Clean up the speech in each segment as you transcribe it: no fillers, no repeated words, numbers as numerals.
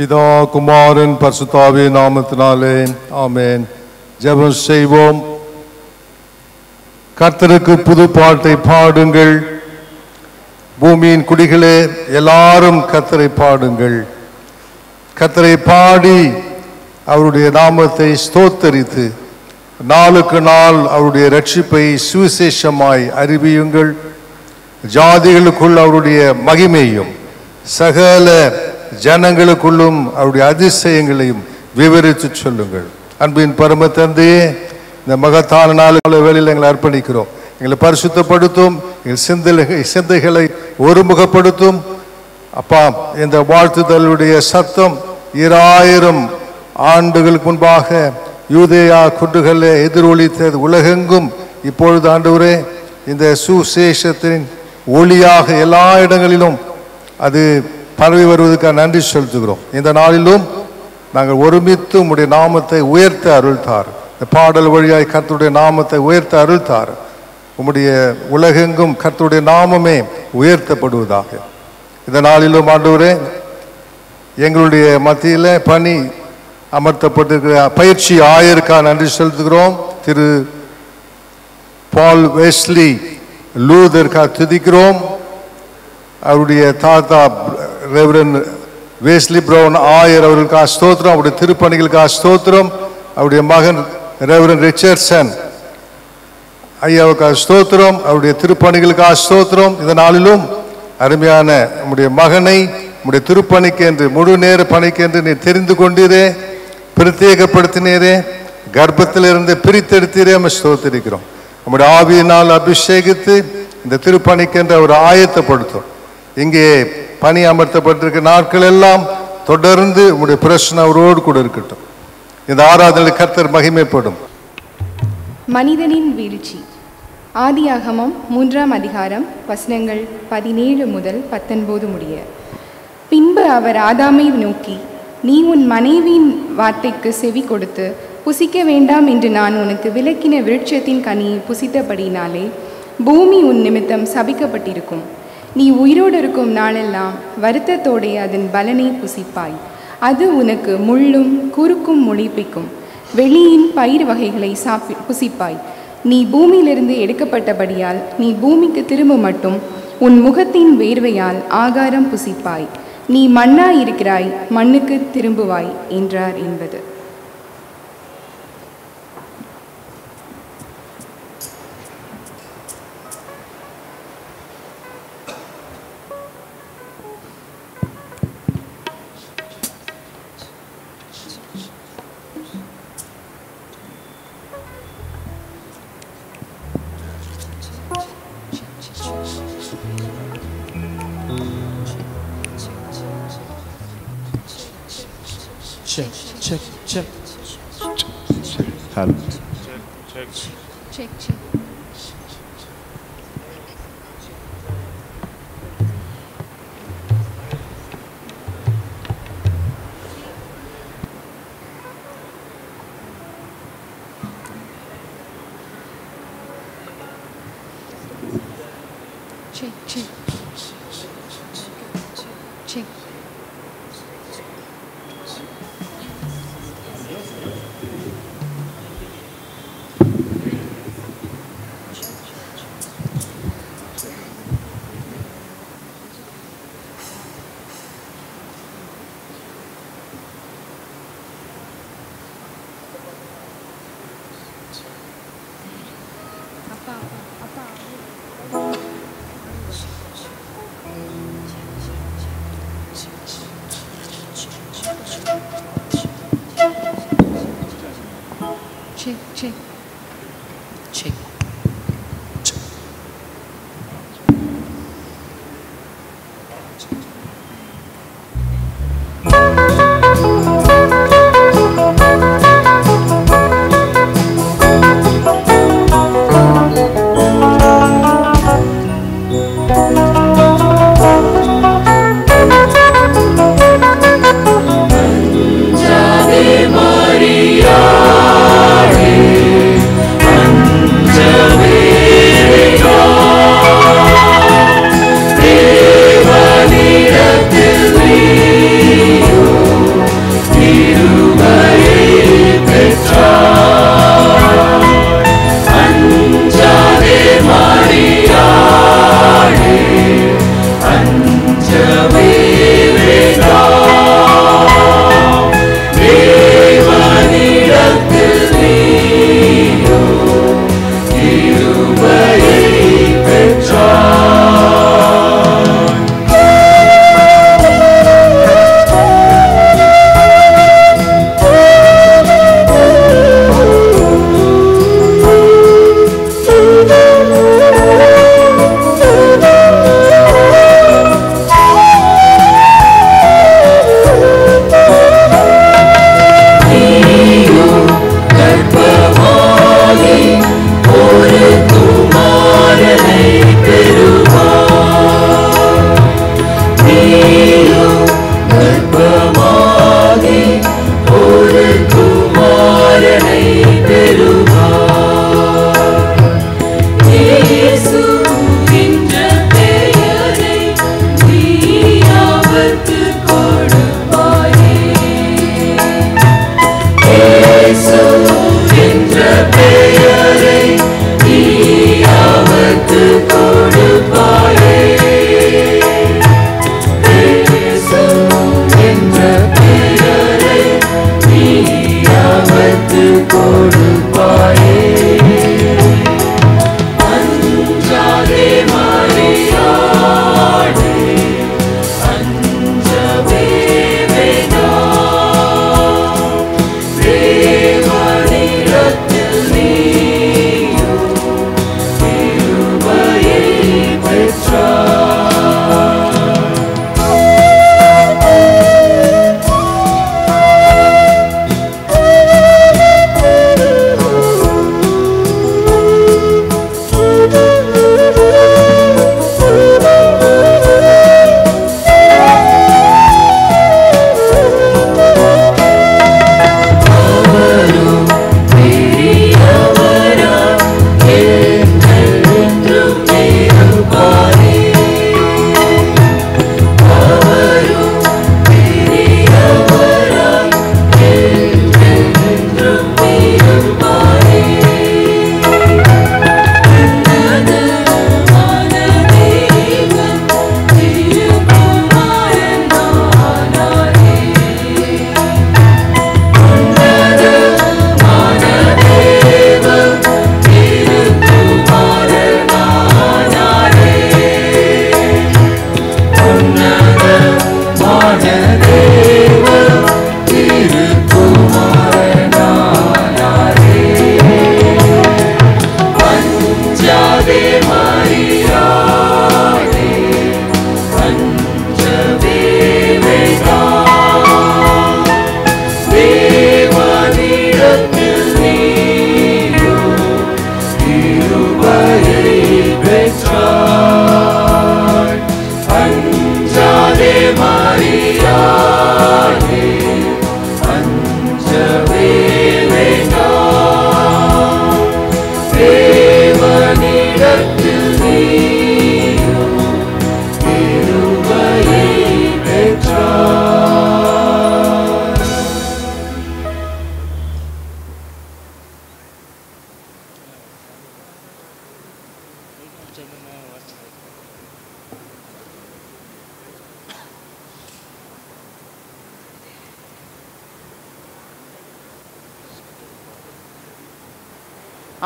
பிதா குமாரன் பரிசுத்தாவியின் நாமத்தினாலே ஆமென். ஜெபம் செய்வோம். கர்த்தருக்கு புது பாட்டை பாடுங்கள், பூமியின் குடிகளே எல்லாரும் கர்த்தரை பாடுங்கள். கர்த்தரை பாடி அவருடைய நாமத்தை ஸ்தோத்தரித்து நாளுக்கு நாள் அவருடைய ரட்சிப்பை சுவிசேஷமாய் அறிவியுங்கள். ஜாதிகளுக்குள் அவருடைய மகிமையும் சகல ஜனங்களுக்குள்ளும் அவருடைய அதிசயங்களையும் விவரித்து சொல்லுங்கள். அன்பின் பரம தந்தையே, இந்த மகத்தான நாள் வேளையில் எங்களை அர்ப்பணிக்கிறோம். எங்களை பரிசுத்தப்படுத்தும், எங்கள் சிந்தைகளை ஒருமுகப்படுத்தும். அப்பா, இந்த வாழ்த்துதலுடைய சத்தம் 2000 ஆண்டுகளுக்கு முன்பாக யூதேயா குன்றுகளிலே எதிரொலித்தது உலகெங்கும் இப்பொழுது ஆண்டவரே இந்த சுசேஷத்தின் ஒளியாக எல்லா இடங்களிலும் அது பரவி வருவதற்காக நன்றி செலுத்துகிறோம். இந்த நாளிலும் நாங்கள் ஒருமித்து உம்முடைய நாமத்தை உயர்த்த அருள்தார். இந்த பாடல் வழியாய் கர்த்தருடைய நாமத்தை உயர்த்த அருள்தார். உம்முடைய உலகெங்கும் கர்த்தருடைய நாமமே உயர்த்தப்படுவதாக. இந்த நாளிலும் ஆண்டவரே எங்களுடைய மத்தியில் பணி அமர்த்தப்பட்டிருக்கிற பயிற்சி ஆயருக்காக நன்றி செலுத்துகிறோம். திரு பால் வெஸ்லி லூதருக்காக துதிக்கிறோம். அவருடைய தாத்தா ரெவரன் வெஸ்லி பிரவுன் ஆயர் அவர்களுக்காக ஸ்தோத்திரம். அவருடைய திருப்பணிகளுக்காக ஸ்தோத்திரம். அவருடைய மகன் ரெவரன் ரிச்சர்ட்சன் ஐயாவுக்காக ஸ்தோத்திரம். அவருடைய திருப்பணிகளுக்காக ஸ்தோத்திரம். இந்த நாளிலும் அருமையான நம்முடைய மகனை நம்முடைய திருப்பணிக்கு என்று முழு நேர பணிக்கு என்று நீ தெரிந்து கொண்டீரே, பிரத்யேகப்படுத்தினீரே, கர்ப்பத்திலிருந்து பிரித்தெடுத்தீரே, நம்ம ஸ்தோத்திரிக்கிறோம். நம்முடைய ஆவியினால் அபிஷேகித்து இந்த திருப்பணிக்கு என்று அவர் ஆயத்தப்படுத்தும். இங்கே பணி அமர்த்தப்பட்டிருக்கிற நாட்கள் எல்லாம் தொடர்ந்து உங்களுடைய பிரச்சனை அவரோடு கூட இருக்கட்டும். இந்த ஆராதனை கர்த்தர் மகிமைப்படும். மனிதனின் வீழ்ச்சி. ஆதியாகமம் 3ஆம் அதிகாரம் வசனங்கள் 17 முதல் 19 முடிய. பின்பு அவர் ஆதாமை நோக்கி, நீ உன் மனைவியின் வார்த்தைக்கு செவி கொடுத்து புசிக்க வேண்டாம் என்று நான் உனக்கு விலக்கின விருட்சத்தின் கனியை புசித்தபடினாலே பூமி உன் நிமித்தம் சபிக்கப்பட்டிருக்கும். நீ உயிரோடு இருக்கும் நாளெல்லாம் வருத்தத்தோடைய அதன் பலனை புசிப்பாய். அது உனக்கு முள்ளும் குறுக்கும் முளைப்பிக்கும். வெளியின் பயிர் வகைகளை புசிப்பாய். நீ பூமியிலிருந்து எடுக்கப்பட்டபடியால் நீ பூமிக்கு திரும்ப மட்டும் உன் முகத்தின் வேர்வையால் ஆகாரம் புசிப்பாய். நீ மண்ணாயிருக்கிறாய், மண்ணுக்கு திரும்புவாய் என்றார் என்பது. Check. Hello. Check. Maria,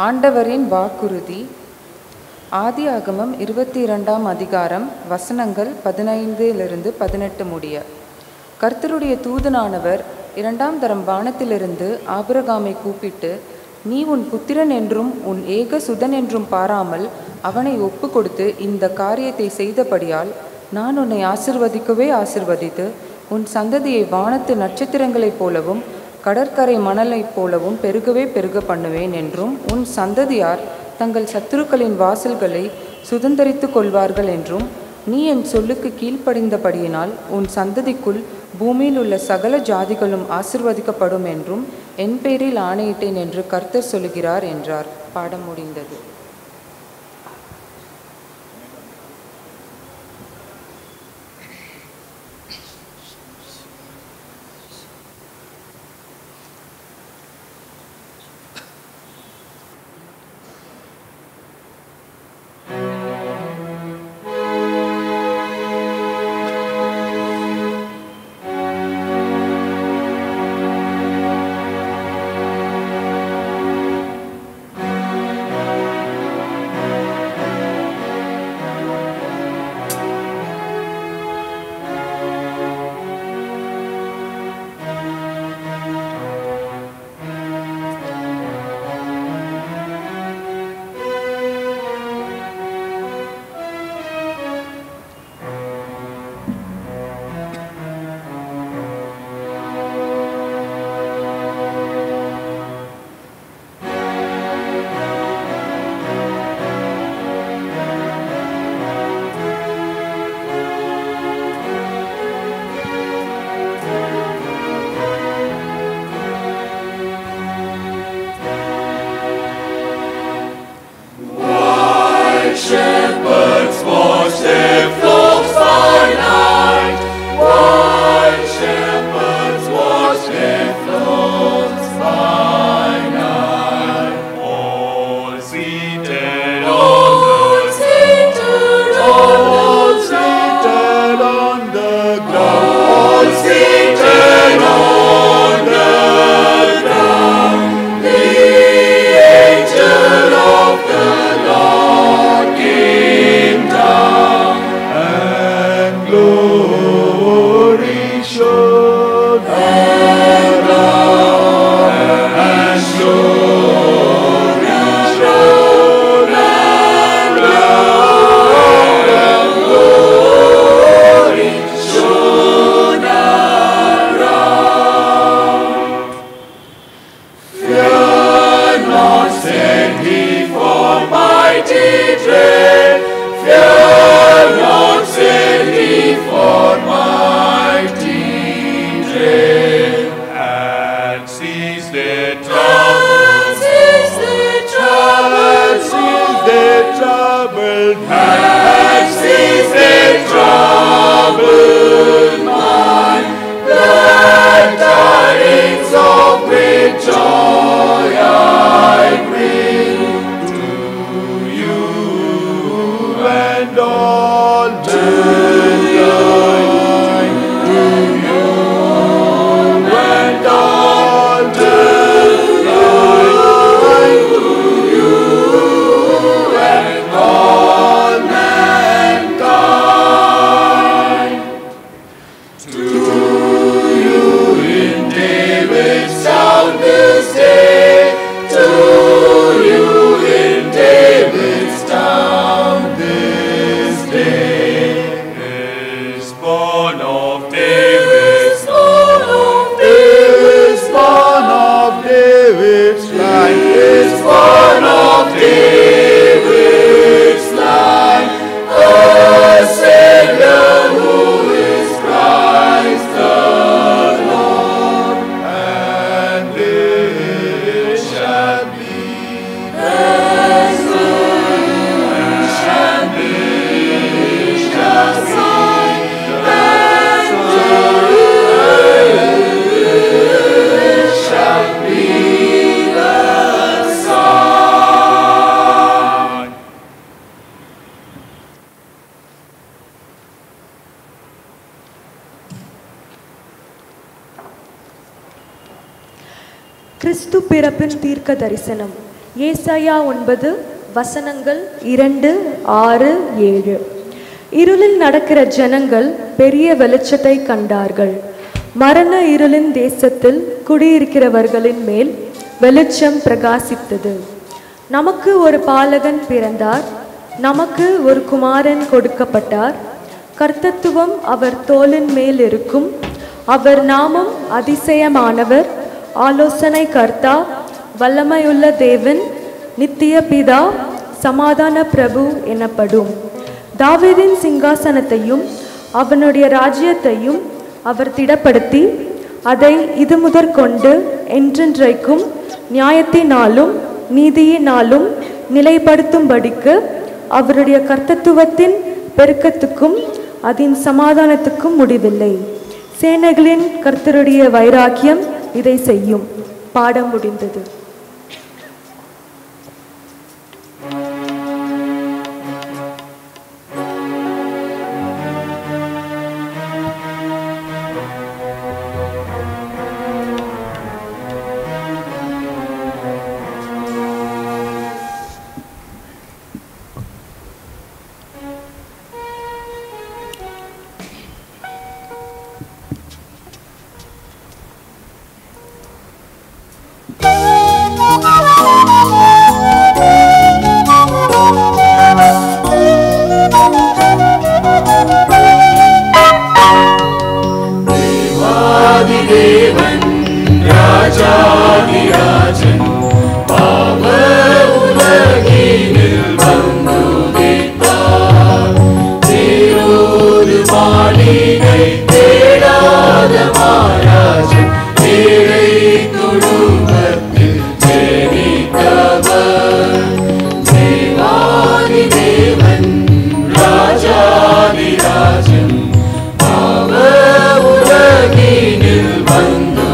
ஆண்டவரின் வாக்குறுதி. ஆதியாகமம் 22ஆம் அதிகாரம் வசனங்கள் 15-18 முடிய. கர்த்தருடைய தூதனானவர் 2ஆம் தரம் வானத்திலிருந்து ஆபிரகாமை கூப்பிட்டு, நீ உன் புத்திரன் என்றும் உன் ஏக சுதன் என்றும் பாராமல் அவனை ஒப்பு கொடுத்து இந்த காரியத்தை செய்தபடியால் நான் உன்னை ஆசிர்வதிக்கவே ஆசிர்வதித்து உன் சந்ததியை வானத்து நட்சத்திரங்களைப் போலவும் கடற்கரை மணலைப் போலவும் பெருகவே பெருக பண்ணுவேன் என்றும் உன் சந்ததியார் தங்கள் சத்துருக்களின் வாசல்களை சுதந்தரித்து கொள்வார்கள் என்றும் நீ என் சொல்லுக்கு கீழ்ப்படிந்தபடியினால் உன் சந்ததிக்குள் பூமியில் உள்ள சகல ஜாதிகளும் ஆசிர்வதிக்கப்படும் என்றும் என் பேரில் ஆணையிட்டேன் என்று கர்த்தர் சொல்லுகிறார் என்றார். பாடம் முடிந்தது. கிறிஸ்து பிறப்பின் தீர்க்க தரிசனம். ஏசாயா 9 வசனங்கள் 2, 6, 7. இருளில் நடக்கிற ஜனங்கள் பெரிய வெளிச்சத்தை கண்டார்கள். மரண இருளின் தேசத்தில் குடியிருக்கிறவர்களின் மேல் வெளிச்சம் பிரகாசித்தது. நமக்கு ஒரு பாலகன் பிறந்தார், நமக்கு ஒரு குமாரன் கொடுக்கப்பட்டார். கர்த்தத்துவம் அவர் தோளின் மேல் இருக்கும். அவர் நாமம் அதிசயமானவர், ஆலோசனை கர்த்தா, வல்லமையுள்ள தேவன், நித்திய பிதா, சமாதான பிரபு எனப்படும். தாவீதின் சிங்காசனத்தையும் அவனுடைய ராஜ்யத்தையும் அவர் திடப்படுத்தி அதை இது முதற்கொண்டு என்றென்றைக்கும் நியாயத்தினாலும் நீதியினாலும் நிலைப்படுத்தும்படிக்கு அவருடைய கர்த்தத்துவத்தின் பெருக்கத்துக்கும் அதன் சமாதானத்துக்கும் முடிவில்லை. சேனைகளின் கர்த்தருடைய வைராக்கியம் இதை செய்யும். பாடம் முடிந்தது. உலகினில் வந்து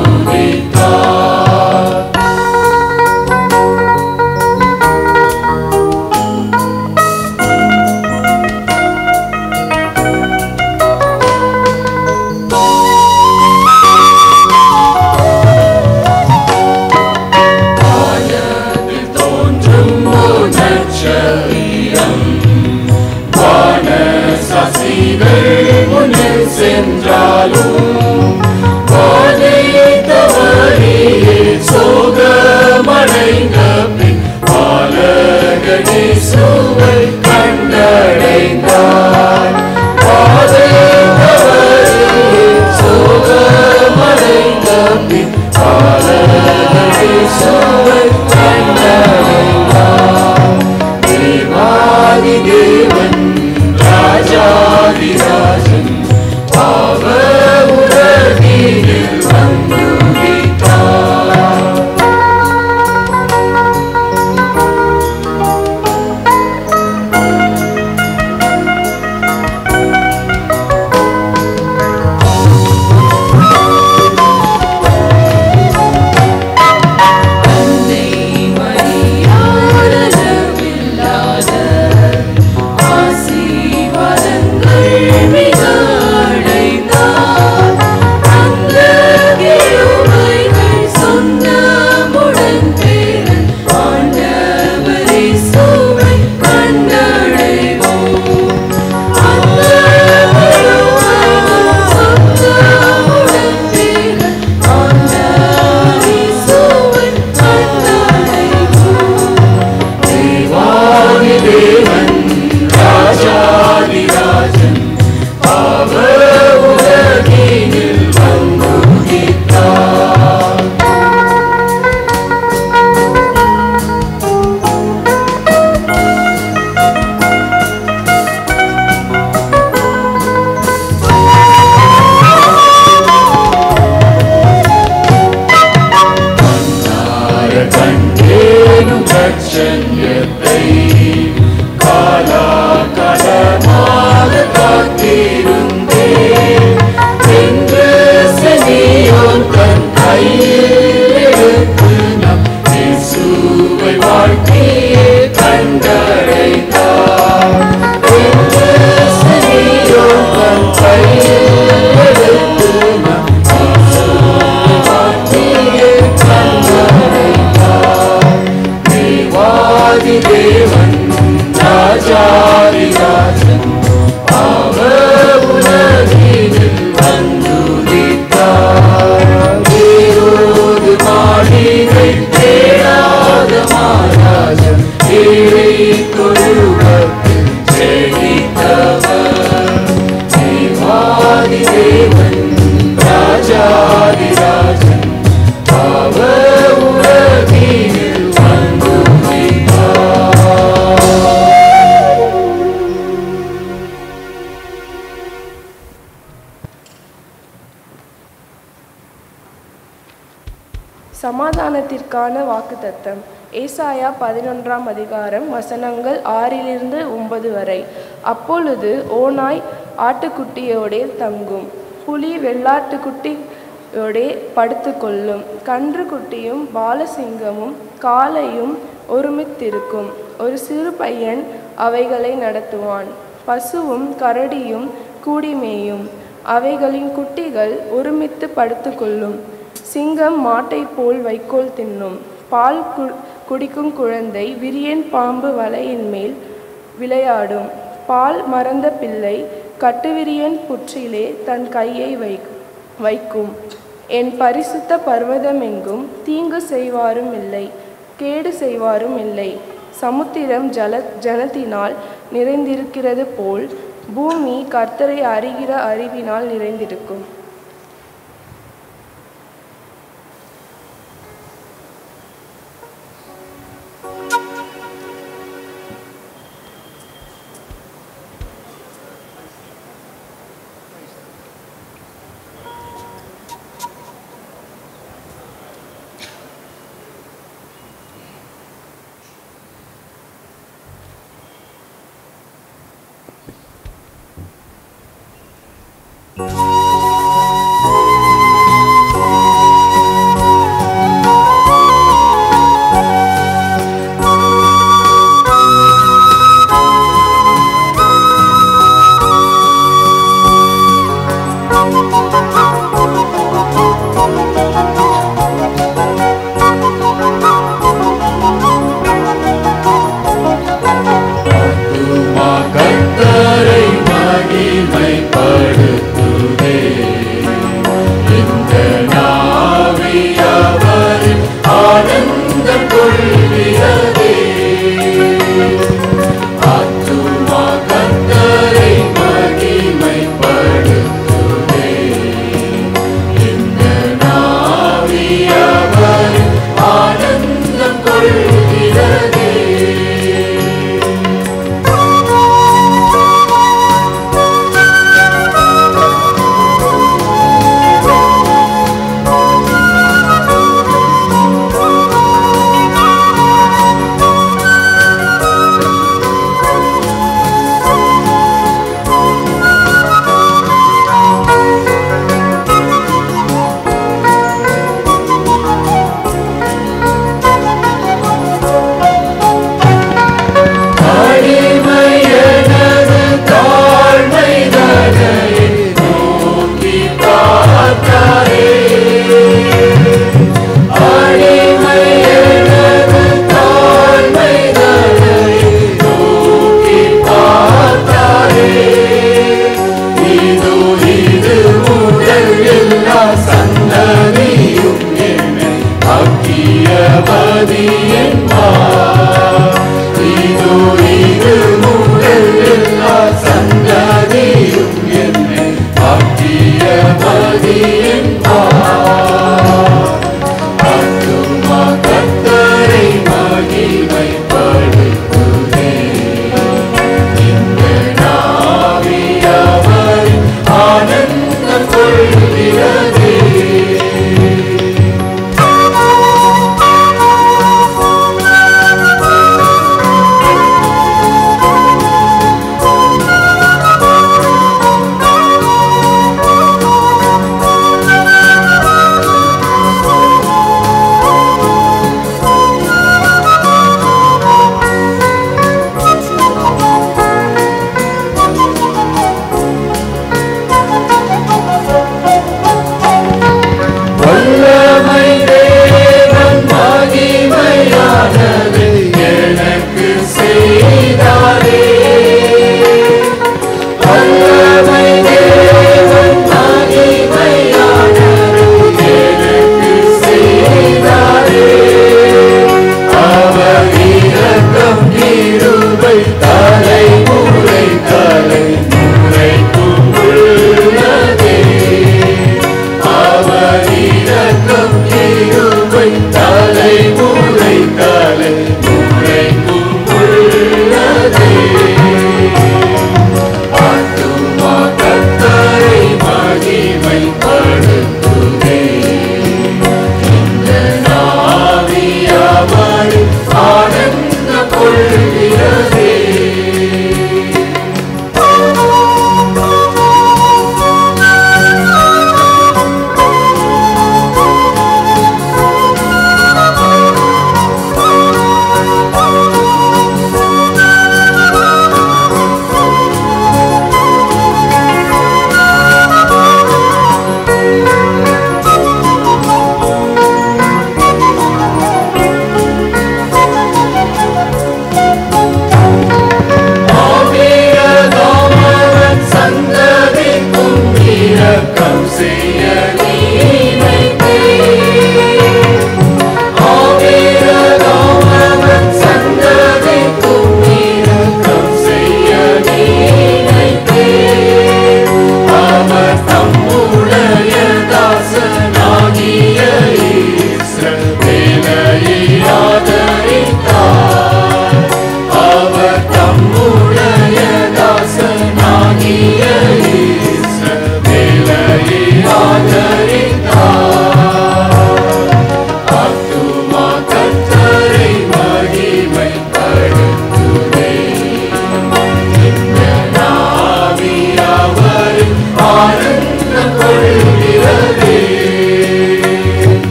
சமாதானத்திற்கான வாக்குத்தத்தம். ஏசாயா 11ஆம் அதிகாரம் வசனங்கள் 6-9 வரை. அப்பொழுது ஓநாய் ஆட்டுக்குட்டியோடே தங்கும், புலி வெள்ளாட்டுக்குட்டியோடே படுத்து கொள்ளும், கன்று குட்டியும் பாலசிங்கமும் காளையும் ஒருமித்திருக்கும். ஒரு சிறு பையன் அவைகளை நடத்துவான். பசுவும் கரடியும் கூடிமேயும், அவைகளின் குட்டிகள் ஒருமித்து படுத்து கொள்ளும். சிங்கம் மாட்டை போல் வைக்கோல் தின்னும். பால் குடிக்கும் குழந்தை விரியன் பாம்பு வலையின் மேல் விளையாடும். பால் மறந்த பிள்ளை கட்டுவிரியன் புற்றிலே தன் கையை வைக்கும். என் பரிசுத்த பர்வதமெங்கும் தீங்கு செய்வாரும் இல்லை, கேடு செய்வாரும் இல்லை. சமுத்திரம் ஜனத்தினால் நிறைந்திருக்கிறது போல் பூமி கர்த்தரை அறிகிற அறிவினால் நிறைந்திருக்கும். கர்த்தரை மகிமைப்படுத்துதே.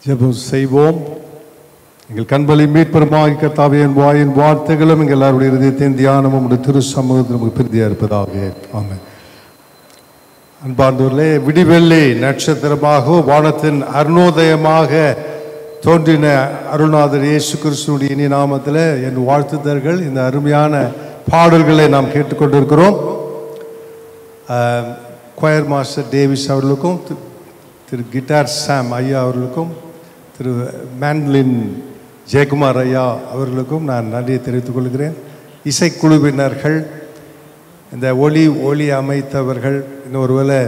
ஜெபம் செய்வோம். எங்கள் கண்பலி மீட்பெருமாய் கர்த்தாவே, என் வாயின் வார்த்தைகளும் எங்கள் எல்லாருடைய இதயத்தின் தியானமும் உடைய திரு சமூகத்தில் நமக்கு பிரிதியாக இருப்பதாக. ஆமென். அன்பார்ந்தவர்களே, விடிவெள்ளி நட்சத்திரமாக வானத்தின் அருணோதயமாக தோன்றின அருள்நாதர் இயேசு கிறிஸ்துவின் இனி நாமத்தில் என் வாழ்த்துதல்கள். இந்த அருமையான பாடல்களை நாம் கேட்டுக்கொண்டிருக்கிறோம். கொயர் மாஸ்டர் டேவிஸ் அவர்களுக்கும், திரு கிட்டார் சாம் ஐயா அவர்களுக்கும், திரு மேண்ட்லின் ஜெயக்குமார் ஐயா அவர்களுக்கும் நான் நன்றியை தெரிவித்துக் கொள்கிறேன். இசைக்குழுவினர்கள், இந்த ஒளி அமைத்தவர்கள், இன்னொருவேளை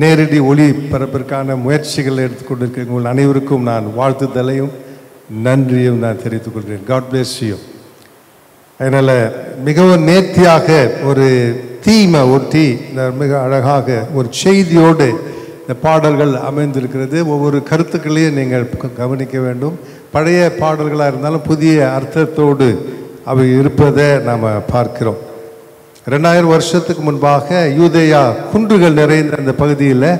நேரடி ஒளி பரப்பிற்கான முயற்சிகளை எடுத்துக்கொண்டிருக்க உங்கள் அனைவருக்கும் நான் வாழ்த்துதலையும் நன்றியும் நான் தெரிவித்துக் கொள்கிறேன். God bless you. அதனால் மிகவும் நேர்த்தியாக ஒரு தீமை ஒட்டி மிக அழகாக ஒரு செய்தியோடு இந்த பாடல்கள் அமைந்திருக்கிறது. ஒவ்வொரு கருத்துக்களையும் நீங்கள் கவனிக்க வேண்டும். பழைய பாடல்களாக இருந்தாலும் புதிய அர்த்தத்தோடு அவை இருப்பதை நாம் பார்க்கிறோம். 2000 வருஷத்துக்கு முன்பாக யூதேயா குன்றுகள் நிறைந்த அந்த பகுதியில்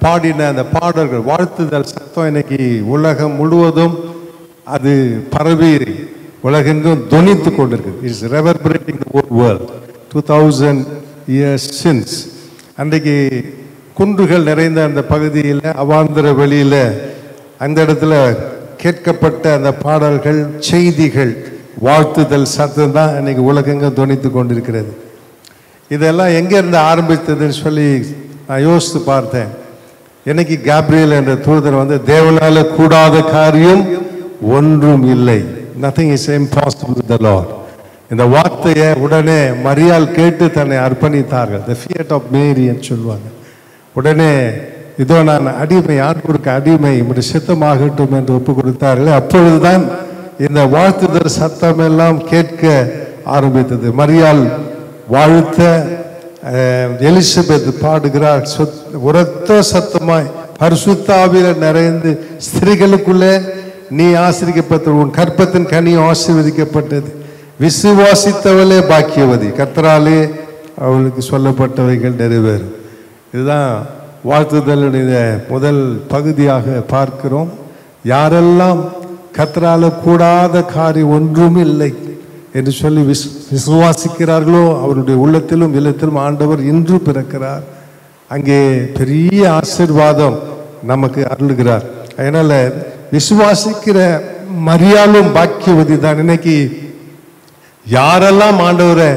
பாடின அந்த பாடல்கள், வாழ்த்துதல் சத்தம் இன்னைக்கு உலகம் முழுவதும் அது பரவி உலகெங்கும் தொனித்து கொண்டிருக்கு. It's reverberating the whole world. 2000 years since. அன்றைக்கு குன்றுகள் நிறைந்த அந்த பகுதியில், அவாந்தர வெளியில், அந்த இடத்துல கேட்கப்பட்ட அந்த பாடல்கள், செய்திகள், வாழ்த்துதல் சத்தம் தான் இன்னைக்கு உலகெங்கும் தொனித்து கொண்டிருக்கிறது. இதெல்லாம் எங்கேருந்து ஆரம்பித்ததுன்னு சொல்லி நான் யோசித்து பார்த்தேன். இன்னைக்கு கேப்ரியல் என்ற தூதர் வந்து, தேவனால கூடாத காரியம் ஒன்றும் இல்லை, nothing is impossible with the Lord. இந்த வார்த்தையை உடனே மரியாள் கேட்டு தன்னை அர்ப்பணித்தார்கள். தி ஃபியட் ஆஃப் மேரி என்று சொல்லுவாங்க. உடனே இதோ நான் அடிமை, ஆண்டவருக்கு அடிமை, இப்படி சித்தமாகட்டும் என்று ஒப்பு கொடுத்தார்கள். அப்பொழுதுதான் இந்த வாழ்த்துதல் சத்தம் எல்லாம் கேட்க ஆரம்பித்தது. மரியாள் வாழ்த்த, எலிசபெத் பாடுகிறார் உரத்த சத்தமாய், பரிசுத்த ஆவியில் நிறைந்து, ஸ்திரீகளுக்குள்ளே நீ ஆசீர்வதிக்கப்பட்ட, உன் கற்பத்தின் கனி ஆசீர்வதிக்கப்பட்டது, விசுவாசித்தவளே பாக்கியவதி, கர்த்தராலே அவளுக்கு சொல்லப்பட்டவைகள் நிறைவேறும். இதுதான் வாழ்த்துதலுடைய முதல் பகுதியாக பார்க்கிறோம். யாரெல்லாம் கர்த்தரால கூடாத காரியம் ஒன்றும் இல்லை என்று சொல்லி விசுவாசிக்கிறார்களோ அவருடைய உள்ளத்திலும் இல்லத்திலும் ஆண்டவர் இன்று பிறக்கிறார். அங்கே பெரிய ஆசீர்வாதம் நமக்கு அருளுகிறார். அதனால விசுவாசிக்கிற மரியாளும் பாக்கியவதி தான். இன்னைக்கு யாரெல்லாம் ஆண்டவரை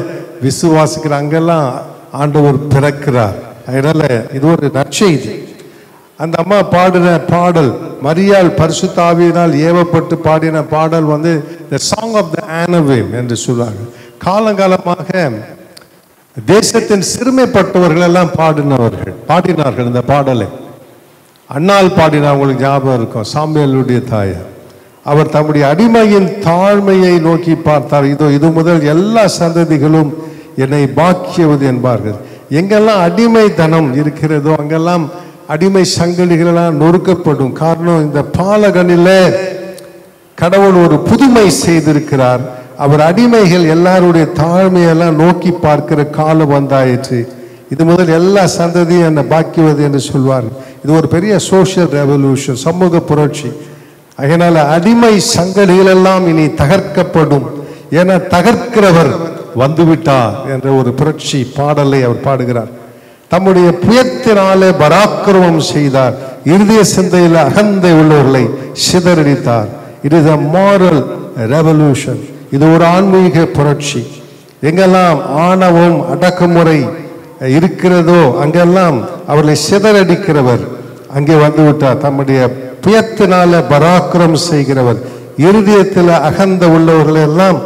விசுவாசிக்கிற அங்கெல்லாம் ஆண்டவர் பிறக்கிறார். அதனால இது ஒரு நற்செய்தி. அந்த அம்மா பாடின பாடல், மரியாள் பரிசுத்த ஆவியினால் ஏவப்பட்டு பாடின பாடல் வந்து the song of the Anakim என்று சொல்வாங்க. காலங்காலமாக தேசத்தின் சிறுமைப்பட்டவர்கள் எல்லாம் பாடினார்கள் இந்த பாடலை. அன்னாள் பாடினா உங்களுக்கு ஞாபகம் இருக்கும், சாமுவேலுடைய தாயார். அவர் தம்முடைய அடிமையின் தாழ்மையை நோக்கி பார்த்தார். இது முதல் எல்லா சந்ததிகளும் என்னை பாக்கியவது என்பார்கள். எங்கெல்லாம் அடிமைத்தனம் இருக்கிறதோ அங்கெல்லாம் அடிமை சங்கடிகளெல்லாம் நொறுக்கப்படும். காரணம், இந்த பாலகனில் கடவுள் ஒரு புதுமை செய்திருக்கிறார். அவர் அடிமைகள் எல்லாருடைய தாழ்மையெல்லாம் நோக்கி பார்க்கிற காலம் வந்தாயிற்று. இது முதல் எல்லா சந்ததியும் என்ன பாக்கியவது என்று சொல்வார். இது ஒரு பெரிய சோஷியல் ரெவல்யூஷன், சமூக புரட்சி. அதனால அடிமை சங்கடிகளெல்லாம் இனி தகர்க்கப்படும், என தகர்க்கிறவர் வந்துவிட்டார் என்ற ஒரு புரட்சி பாடலை அவர் பாடுகிறார். தம்முடைய புயத்தினாலே பராக்கிரமம் செய்தார், இருதய சிந்தையில் அகந்தை உள்ளவர்களை சிதறடித்தார். It is a moral revolution. இது ஒரு ஆன்மீக புரட்சி. எங்கெல்லாம் ஆணவம் அடக்குமுறை இருக்கிறதோ அங்கெல்லாம் அவர்களை சிதறடிக்கிறவர் அங்கே வந்துவிட்டார். தம்முடைய புயத்தினால பராக்கிரமம் செய்கிறவர், இருதயத்தில் அகந்த உள்ளவர்களை எல்லாம்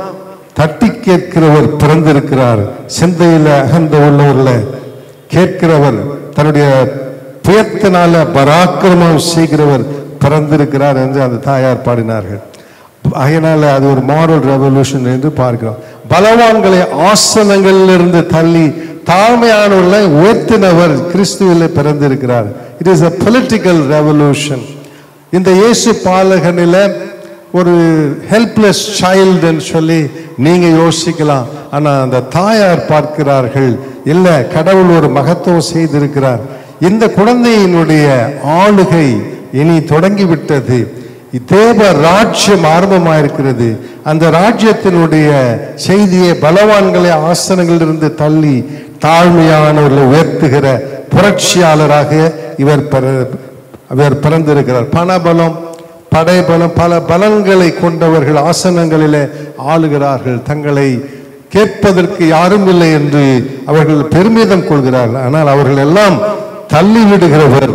தட்டி கேட்கிறவர் பிறந்திருக்கிறார். சிந்தையில் அகந்த உள்ளவர்களை கேட்கிறவர், தன்னுடைய புயத்தினால பராக்கிரமம் செய்கிறவர் பிறந்திருக்கிறார் என்று அந்த தாயார் பாடினார்கள். அதனால அது ஒரு மாரல் ரெவல்யூஷன் என்று பார்க்கிறோம். பலவான்களை ஆசனங்களிலிருந்து தள்ளி தாழ்மையானவர்களை உயர்த்தினவர் கிறிஸ்துவில் பிறந்திருக்கிறார். It is a political revolution. இந்த இயேசு பாலகனில் ஒரு ஹெல்ப்லெஸ் சைல்டுன்னு சொல்லி நீங்க யோசிக்கலாம். ஆனா அந்த தாயார் பார்க்கிறார்கள், இல்லை கடவுள் ஒரு மகத்துவம் செய்திருக்கிறார். இந்த குழந்தையினுடைய ஆளுகை இனி தொடங்கிவிட்டது. தேவ ராஜ்யம் ஆரம்பமாயிருக்கிறது. அந்த ராஜ்யத்தினுடைய செய்தியை பலவான்களை ஆசனங்களிலிருந்து தள்ளி தாழ்மையானவர்களை உயர்த்துகிற புரட்சியாளராக இவர் பிறந்திருக்கிறார். பணபலம், படைபலம், பல பலன்களை கொண்டவர்கள் ஆசனங்களிலே ஆளுகிறார்கள். தங்களை கேட்பதற்கு யாரும் இல்லை என்று அவர்கள் பெருமிதம் கொள்கிறார்கள். ஆனால் அவர்கள் எல்லாம் தள்ளிவிடுகிறவர்,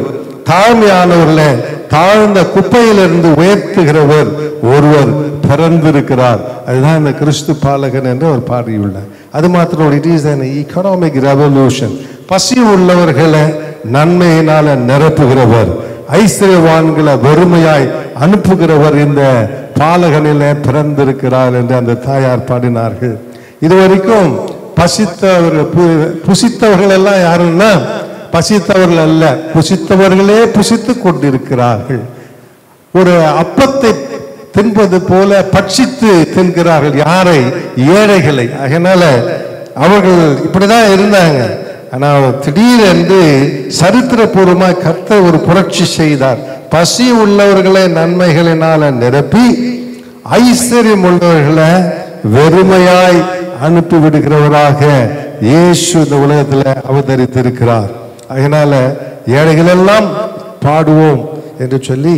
தாழ்மையானவர்களை தாழ்ந்த குப்பையிலிருந்து உயர்த்துகிறவர் ஒருவர் பிறந்திருக்கிறார். அதுதான் இந்த கிறிஸ்து பாலகன் என்று அவர் பாடியுள்ளார். அது மாத்திரம் it is an economic revolution. பசி உள்ளவர்களை நன்மையினால நிரப்புகிறவர், ஐஸ்வர்யவான்களை வெறுமையாய் அனுப்புகிறவர் இந்த பாலகனில பிறந்திருக்கிறார் என்று அந்த தாயார் பாடினார்கள். இதுவரைக்கும் புசித்தவர்கள் எல்லாம் யாருன்னா பசித்தவர்கள் அல்ல, புசித்தவர்களே புசித்து கொண்டிருக்கிறார்கள். ஒரு அப்பத்தை தின்பது போல பட்சித்து தின்கிறார்கள். யாரை? ஏழைகளை. அதனால அவர்கள் இப்படிதான் இருந்தாங்க. ஆனால் திடீரென்று சரித்திரபூர்வமாக கர்த்தர் ஒரு புரட்சி செய்தார். பசி உள்ளவர்களை நன்மைகளினால நிரப்பி ஐஸ்வர்யம் உள்ளவர்களை வெறுமையாய் அனுப்பி விடுகிறவராக இயேசு இந்த உலகத்தில் அவதரித்திருக்கிறார். அதனால ஏழைகள் எல்லாம் பாடுவோம் என்று சொல்லி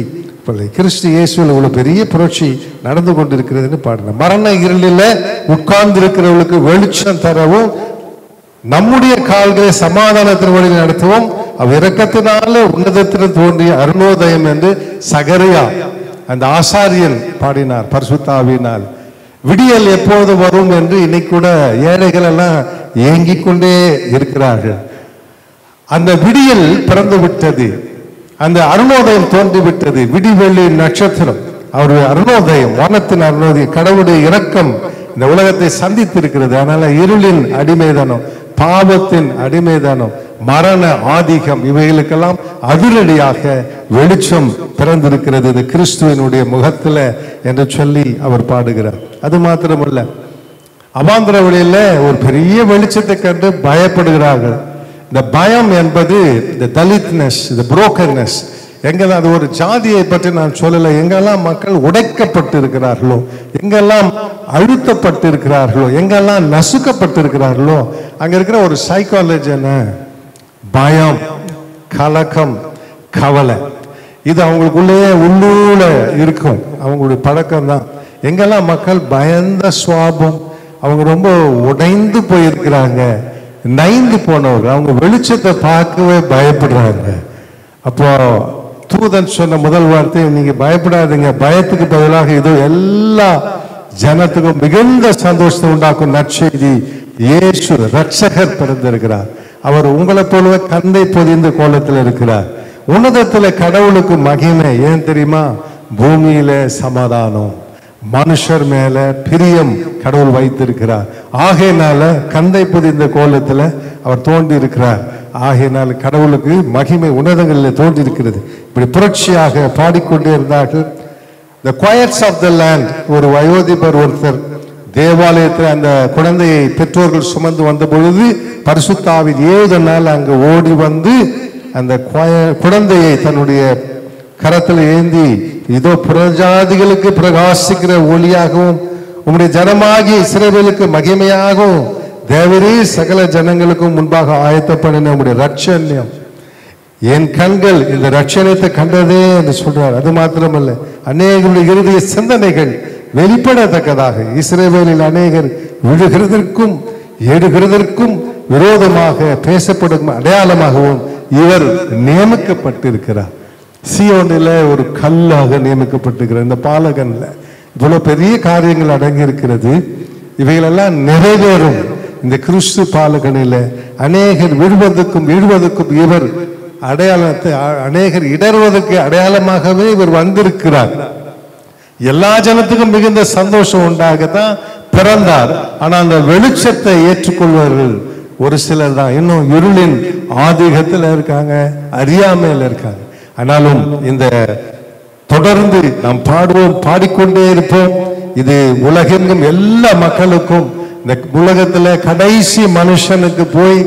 கிறிஸ்து இயேசுவில் இவ்வளவு பெரிய புரட்சி நடந்து கொண்டிருக்கிறதுன்னு பாடினார். மரண இருளில் உட்கார்ந்து இருக்கிறவர்களுக்கு வெளிச்சம் தரவும், நம்முடைய கால்களை சமாதானத்தின் வழியில் நடத்தவும், இரக்கத்தினால உன்னதத்தில் தோன்றிய அருணோதயம் என்று சகரியா அந்த ஆசாரியன் பாடினார் பரிசுத்தாவினால். விடியல் எப்போது வரும் என்று இன்னைக்கு கூட ஏழைகள் எல்லாம் ஏங்கிக் கொண்டே இருக்கிறார்கள். அந்த விடியல் பிறந்து விட்டது, அந்த அருணோதயம் தோன்றிவிட்டது. விடிவெள்ளி நட்சத்திரம் அவருடைய அருணோதயம், வானத்தின் அருணோதயம், கடவுளுடைய இரக்கம் இந்த உலகத்தை சந்தித்திருக்கிறது. அதனால இருளின் அடிமைதானம், பாவத்தின் அடிமைதானம், மரண ஆதிக்கம் இவைகளுக்கெல்லாம் அதிரடியாக வெளிச்சம் பிறந்திருக்கிறது இது கிறிஸ்துவனுடைய முகத்துல என்று சொல்லி அவர் பாடுகிறார். அது மாத்திரமல்ல, அவாந்திர வழியில ஒரு பெரிய வெளிச்சத்தை கண்டு பயப்படுகிறார்கள். இந்த பயம் என்பது இந்த தலித்னஸ், இந்த புரோக்கர்னஸ். எங்கெல்லாம் அது ஒரு ஜாதியை பற்றி நான் சொல்லலை, எங்கெல்லாம் மக்கள் உடைக்கப்பட்டு இருக்கிறார்களோ, எங்கெல்லாம் அழுத்தப்பட்டு இருக்கிறார்களோ, எங்கெல்லாம் நசுக்கப்பட்டு இருக்கிறார்களோ, அங்க இருக்கிற ஒரு சைக்காலஜி என்ன? பயம், கலக்கம், கவலை. இது அவங்களுக்குள்ளேயே உள்ளூர இருக்கும், அவங்களுடைய பழக்கம் தான். எங்கெல்லாம் மக்கள் பயந்த சுவாபம், அவங்க ரொம்ப உடைந்து போயிருக்கிறாங்க, நைந்து போனவர்கள், அவங்க வெளிச்சத்தை பார்க்கவே பயப்படுறாங்க. அப்போ தூதன் சொன்ன முதல் வார்த்தை, நீங்க பயப்படாதீங்க, பயத்துக்கு பதிலாக இது எல்லா ஜனத்துக்கும் மிகுந்த சந்தோஷத்தை உண்டாக்கும் நற்செய்தி, இயேசு ரட்சகர் பிறந்திருக்கிறார். அவர் உங்களை போலவே கந்தை பொதிந்த கோலத்தில் இருக்கிறார். உன்னதத்துல கடவுளுக்கு மகிமை. ஏன் தெரியுமா? பூமியில சமாதானம், மனுஷர் மேல பிரியம் கடவுள் வைத்திருக்கிறார். ஆகையினால கந்தை பொதிந்த கோலத்துல அவர் தோன்றி இருக்கிறார். ஆகையினால கடவுளுக்கு மகிமை உன்னதங்களில் தோன்றி இருக்கிறது. இப்படி புரட்சியாக பாடிக்கொண்டே இருந்தார்கள். The choirs of the land. ஒரு வயோதிபர் ஒருத்தர் தேவாலயத்தில் அந்த குழந்தையை பெற்றோர்கள் சுமந்து வந்த பொழுது பரிசுத்த ஆவி ஏவுதனால் அங்கு ஓடி வந்து அந்த குழந்தையை தன்னுடைய கரத்தில் ஏந்தி, இதோ புறஜாதிகளுக்கு பிரகாசிக்கிற ஒளியாகவும் உம்முடைய ஜனமாகிய இஸ்ரவேலுக்கு மகிமையாகவும் தேவரே சகல ஜனங்களுக்கும் முன்பாக ஆயத்தப்படின உம்முடைய ரட்சண்யம், என் கண்கள் இந்த ரட்சணத்தை கண்டதே என்று சொல்றார். அது மாத்திரமல்ல, அநேகருடைய இறுதிய சிந்தனைகள் வெளிப்படத்தக்கதாக இஸ்ரவேலில் அநேகர் விழுகிறதற்கும் எடுகிறதற்கும் விரோதமாக பேசப்படும் அடையாளமாகவும் இவர் நியமிக்கப்பட்டிருக்கிறார். சியோனில் ஒரு கல்லாக நியமிக்கப்பட்டிருக்கிறார். இந்த பாலகன்ல இவ்வளவு பெரிய காரியங்கள் அடங்கி இருக்கிறது. இவைகளெல்லாம் நிறைவேறும் இந்த கிறிஸ்து பாலகனில். அநேகர் விழுவதற்கும் எழுவதற்கும் இவர் அடையாளத்தை, அநேகர் இடறுவதற்கு அடையாளமாகவே இவர் வந்திருக்கிறார். எல்லா ஜனத்துக்கும் மிகுந்த சந்தோஷம் உண்டாகத்தான் பிறந்தார். ஆனால் அந்த வெளிச்சத்தை ஏற்றுக்கொள்வார்கள் ஒரு சிலர் தான். இன்னும் இருளின் ஆதிக்கத்தில் இருக்காங்க, அறியாமையில் இருக்காங்க. ஆனாலும் இந்த தொடர்ந்து நாம் பாடுவோம், பாடிக்கொண்டே இருப்போம். இது உலகெங்கும் எல்லா மக்களுக்கும், இந்த உலகத்துல கடைசி மனுஷனுக்கு போய்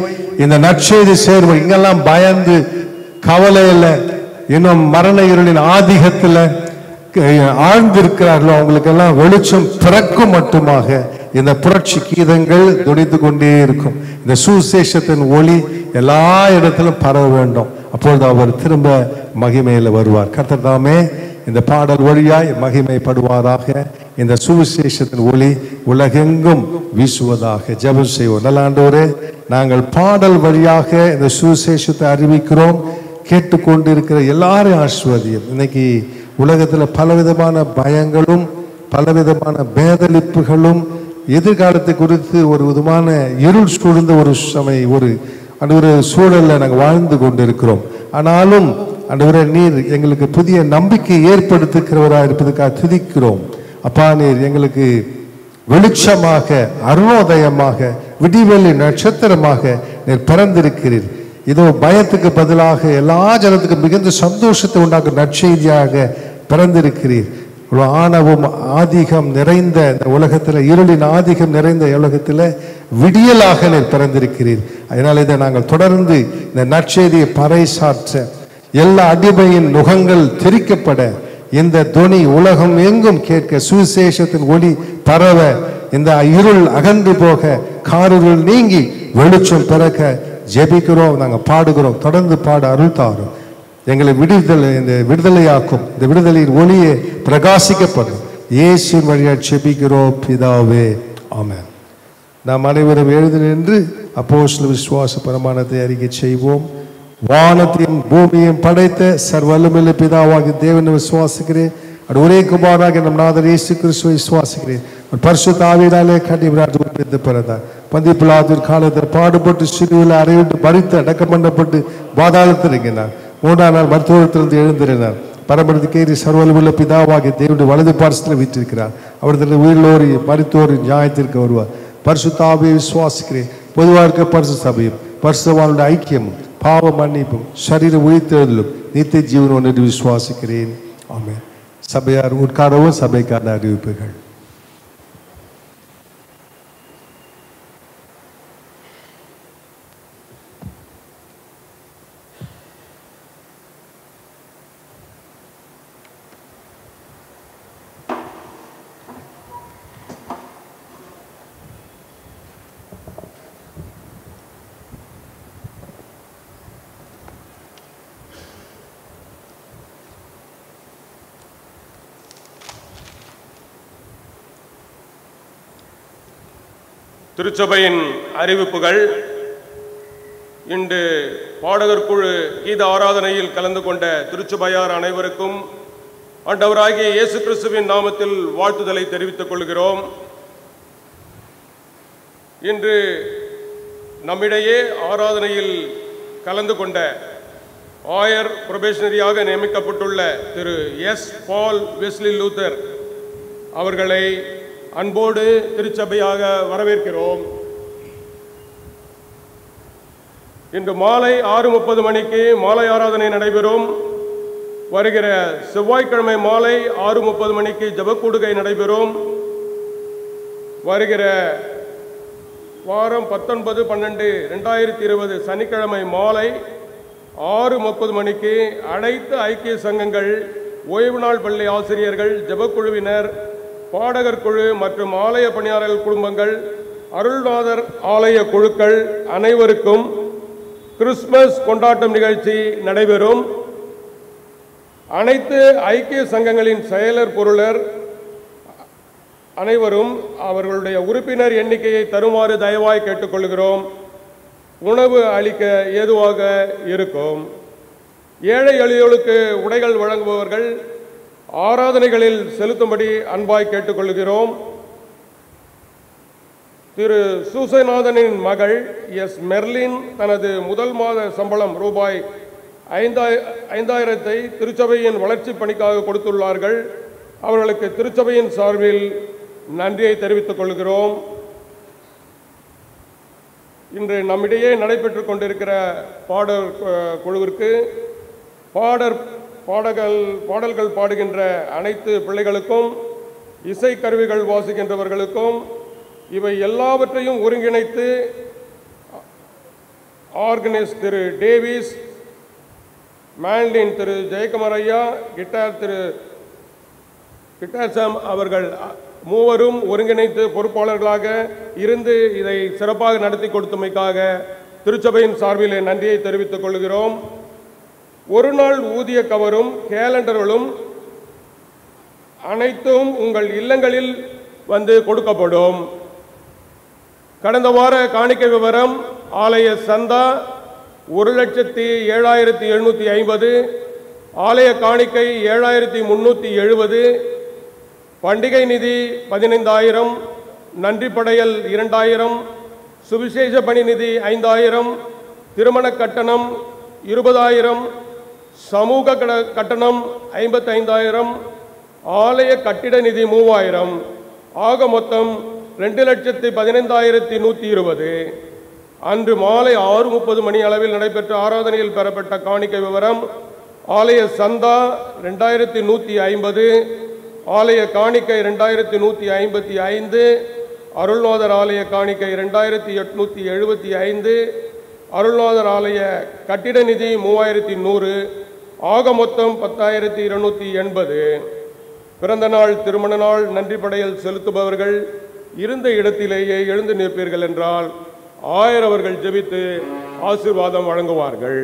இந்த நற்செய்தி சேர்வோம். இங்கெல்லாம் பயந்து கவலையில் இன்னும் மரண இருளின் ஆதிக்கத்தில் ஆழ்ந்திருக்கிறார்களோ அவங்களுக்கெல்லாம் வெளிச்சம் பிறக்கும் மட்டுமாக இந்த புரட்சி கீதங்கள் துணித்து கொண்டே இருக்கும். இந்த சுசேஷத்தின் ஒளி எல்லா இடத்திலும் பரவ வேண்டும். அப்பொழுது அவர் திரும்ப மகிமையில் வருவார். கர்த்தர் தாமே இந்த பாடல் வழியாய் மகிமைப்படுவாராக. இந்த சுவிசேஷத்தின் ஒளி உலகெங்கும் வீசுவதாக. ஜெபம் செய்வோம். நல்ல ஆண்டவரே, நாங்கள் பாடல் வழியாக இந்த சுவிசேஷத்தை அறிவிக்கிறோம். கேட்டுக்கொண்டிருக்கிற எல்லாரும் ஆசீர்வதியும். இன்னைக்கு உலகத்தில் பலவிதமான பயங்களும் பலவிதமான பேதலிப்புகளும் எதிர்காலத்தை குறித்து ஒரு விதமான இருள் சூழ்ந்த ஒரு சமயம், ஒரு சூழலில் நாங்கள் வாழ்ந்து கொண்டிருக்கிறோம். ஆனாலும் ஆண்டவரே, நீர் எங்களுக்கு புதிய நம்பிக்கை ஏற்படுத்துகிறவராக இருப்பதற்காக துதிக்கிறோம். அப்பா, நீர் எங்களுக்கு வெளிச்சமாக, அருணோதயமாக, விடிவெளி நட்சத்திரமாக நீர் பிறந்திருக்கிறீர். இதோ பயத்துக்கு பதிலாக எல்லா ஜனத்துக்கும் மிகுந்த சந்தோஷத்தை உண்டாக்கும் நற்செய்தியாக பிறந்திருக்கிறீர். ஆணவம் ஆதிக்கம் நிறைந்த இந்த உலகத்தில், இருளின் ஆதிக்கம் நிறைந்த உலகத்தில் விடியலாக நீர் பிறந்திருக்கிறீர். அதனால் இதை நாங்கள் தொடர்ந்து இந்த நற்செய்தியை பறைசாற்ற, எல்லா அடிமையின் நுகங்கள் திரிக்கப்பட, இந்த துணி உலகம் எங்கும் கேட்க, சுவிசேஷத்தின் ஒளி பரவ, இந்த இருள் அகன்று போக, காரிருள் நீங்கி வெளிச்சம் பிறக்க ஜெபிக்கிறோம். நாங்கள் பாடுகிறோம். தொடர்ந்து பாட அருள் தாரும். எங்களை விடுதலையாக்கும். இந்த விடுதலையின் ஒளியை பிரகாசிக்கப்படும். இயேசுவின் வழியாக ஜெபிக்கிறோம் பிதாவே, ஆமென். நாம் அனைவரும் எழுந்து நின்று அப்போஸ்தல விசுவாச பிரமாணத்தை அறிக்கை செய்வோம். வானத்தையும் பூமியையும் படைத்த சர்வவல்லமையுள்ள பிதாவாகிய தேவனை விசுவாசிக்கிறேன். அது ஒரே குமாரனாகிய நம் நாதர் இயேசு கிறிஸ்துவை விசுவாசிக்கிறேன். பரிசுத்த ஆவியினாலே கன்னியாகுமரியில் பிறந்தார். பந்திய பிலாத்தின் காலத்தில் பாடுபட்டு சிலுவையில் அறைவிட்டு மரித்து அடக்கம் பண்ணப்பட்டு பாதாளத்தில் இறங்கினார். 3ஆம் நாள் மருத்துவத்திலிருந்து எழுந்திருந்தார். பரமத்துக்கு ஏறி சர்வவல்லமையுள்ள பிதாவாகிய தேவனுடைய வலது பார்சத்தில் வீற்றிருக்கிறார். அவரது உயிரோரி மரித்தோர் நியாயத்திற்கு வருவார். பரிசுத்த ஆவியை விசுவாசிக்கிறேன். பொதுவாக இருக்க பரிசுத்த சபையும் பரிசுத்தவானுடைய ஐக்கியமும் பாவ மன்னிப்பும் சரீர உயிர்த்தெழுதலும் நித்திய ஜீவனும் என்று விசுவாசிக்கிறேன். ஆமென். சபையார் உட்காரவும். சபைக்கான அறிவிப்புகள். திருச்சபையின் அறிவிப்புகள். இன்று பாடகர் குழு கீத ஆராதனையில் கலந்து கொண்ட திருச்சபையார் அனைவருக்கும் ஆண்டவராகிய இயேசு கிறிஸ்துவின் நாமத்தில் வாழ்த்துதலை தெரிவித்துக் கொள்கிறோம். இன்று நம்மிடையே ஆராதனையில் கலந்து கொண்ட ஆயர் புரொபேஷனரியாக நியமிக்கப்பட்டுள்ள திரு எஸ். பால் வெஸ்லி லூத்தர் அவர்களை அன்போடு திருச்சபையாக வரவேற்கிறோம். இன்று மாலை 6:30 மணிக்கு மாலை ஆராதனை நடைபெறும். வருகிற செவ்வாய்க்கிழமை மாலை 6:30 மணிக்கு ஜெபக்கூடுகை நடைபெறும். வருகிற வாரம் 19/12/2020 சனிக்கிழமை மாலை 6:30 மணிக்கு அனைத்து ஐக்கிய சங்கங்கள், ஓய்வு நாள் பள்ளி ஆசிரியர்கள், ஜெபக்குழுவினர், பாடகர் குழு மற்றும் ஆலய பணியாளர்கள் குடும்பங்கள், அருள்நாதர் ஆலய குழுக்கள் அனைவருக்கும் கிறிஸ்துமஸ் கொண்டாட்டம் நிகழ்ச்சி நடைபெறும். அனைத்து ஐக்கிய சங்கங்களின் செயலர் பொருளர் அனைவரும் அவர்களுடைய உறுப்பினர் எண்ணிக்கையை தருமாறு தயவாய் கேட்டுக்கொள்கிறோம். உணவு அளிக்க ஏதுவாக இருக்கும். ஏழை எளியோருக்கு உடைகள் வழங்குபவர்கள் ஆராதனைகளில் செலுத்தும்படி அன்பாய் கேட்டுக்கொள்கிறோம். திரு சூசைநாதனின் மகள் எஸ். மெர்லின் தனது முதல் மாத சம்பளம் ரூபாய் 5,000 திருச்சபையின் வளர்ச்சி பணிக்காக கொடுத்துள்ளார்கள். அவர்களுக்கு திருச்சபையின் சார்பில் நன்றியை தெரிவித்துக் கொள்கிறோம். இன்று நம்மிடையே நடைபெற்றுக் கொண்டிருக்கிற பாடல் குழுவிற்கு பாடல்கள் பாடுகின்ற அனைத்து பிள்ளைகளுக்கும், இசைக்கருவிகள் வாசிக்கின்றவர்களுக்கும், இவை எல்லாவற்றையும் ஒருங்கிணைத்து ஆர்கனைஸ் திரு டேவிஸ், மேண்ட்லின் திரு ஜெயக்குமார் ஐயா, கிட்டார் திரு கிட்டார் சாம் அவர்கள் மூவரும் ஒருங்கிணைத்து பொறுப்பாளர்களாக இருந்து இதை சிறப்பாக நடத்தி கொடுத்தமைக்காக திருச்சபையின் சார்பில் நன்றியை தெரிவித்துக் கொள்கிறோம். ஒரு நாள் ஊதிய கவரும் கேலண்டர்களும் அனைத்தும் உங்கள் இல்லங்களில் வந்து கொடுக்கப்படும். கடந்த வார காணிக்கை விவரம்: ஆலய சந்தா 1,07,750, ஆலய காணிக்கை 7,370, பண்டிகை நிதி 15,000, நன்றி படையல் 2,000, சுவிசேஷ பணி நிதி 5,000, திருமண கட்டணம் 20,000, சமூக கட்டணம் 55,000, ஆலய கட்டிட நிதி 3,000, ஆக மொத்தம் 2,15,120. அன்று மாலை 6:30 மணி அளவில் நடைபெற்ற ஆராதனையில் பெறப்பட்ட காணிக்கை விவரம்: ஆலய சந்தா 2,150, ஆலய காணிக்கை 2,155, அருள்நாதர் ஆலய காணிக்கை 2,875, அருள்நாதர் ஆலய கட்டிட நிதி 3,100, ஆக மொத்தம் 10,280. பிறந்த நாள், திருமண நாள் நன்றி படையல் செலுத்துபவர்கள் இருந்த இடத்திலேயே எழுந்து நிற்பீர்கள் என்றால் 1000 அவர்கள் ஜெபித்து ஆசீர்வாதம் வழங்குவார்கள்.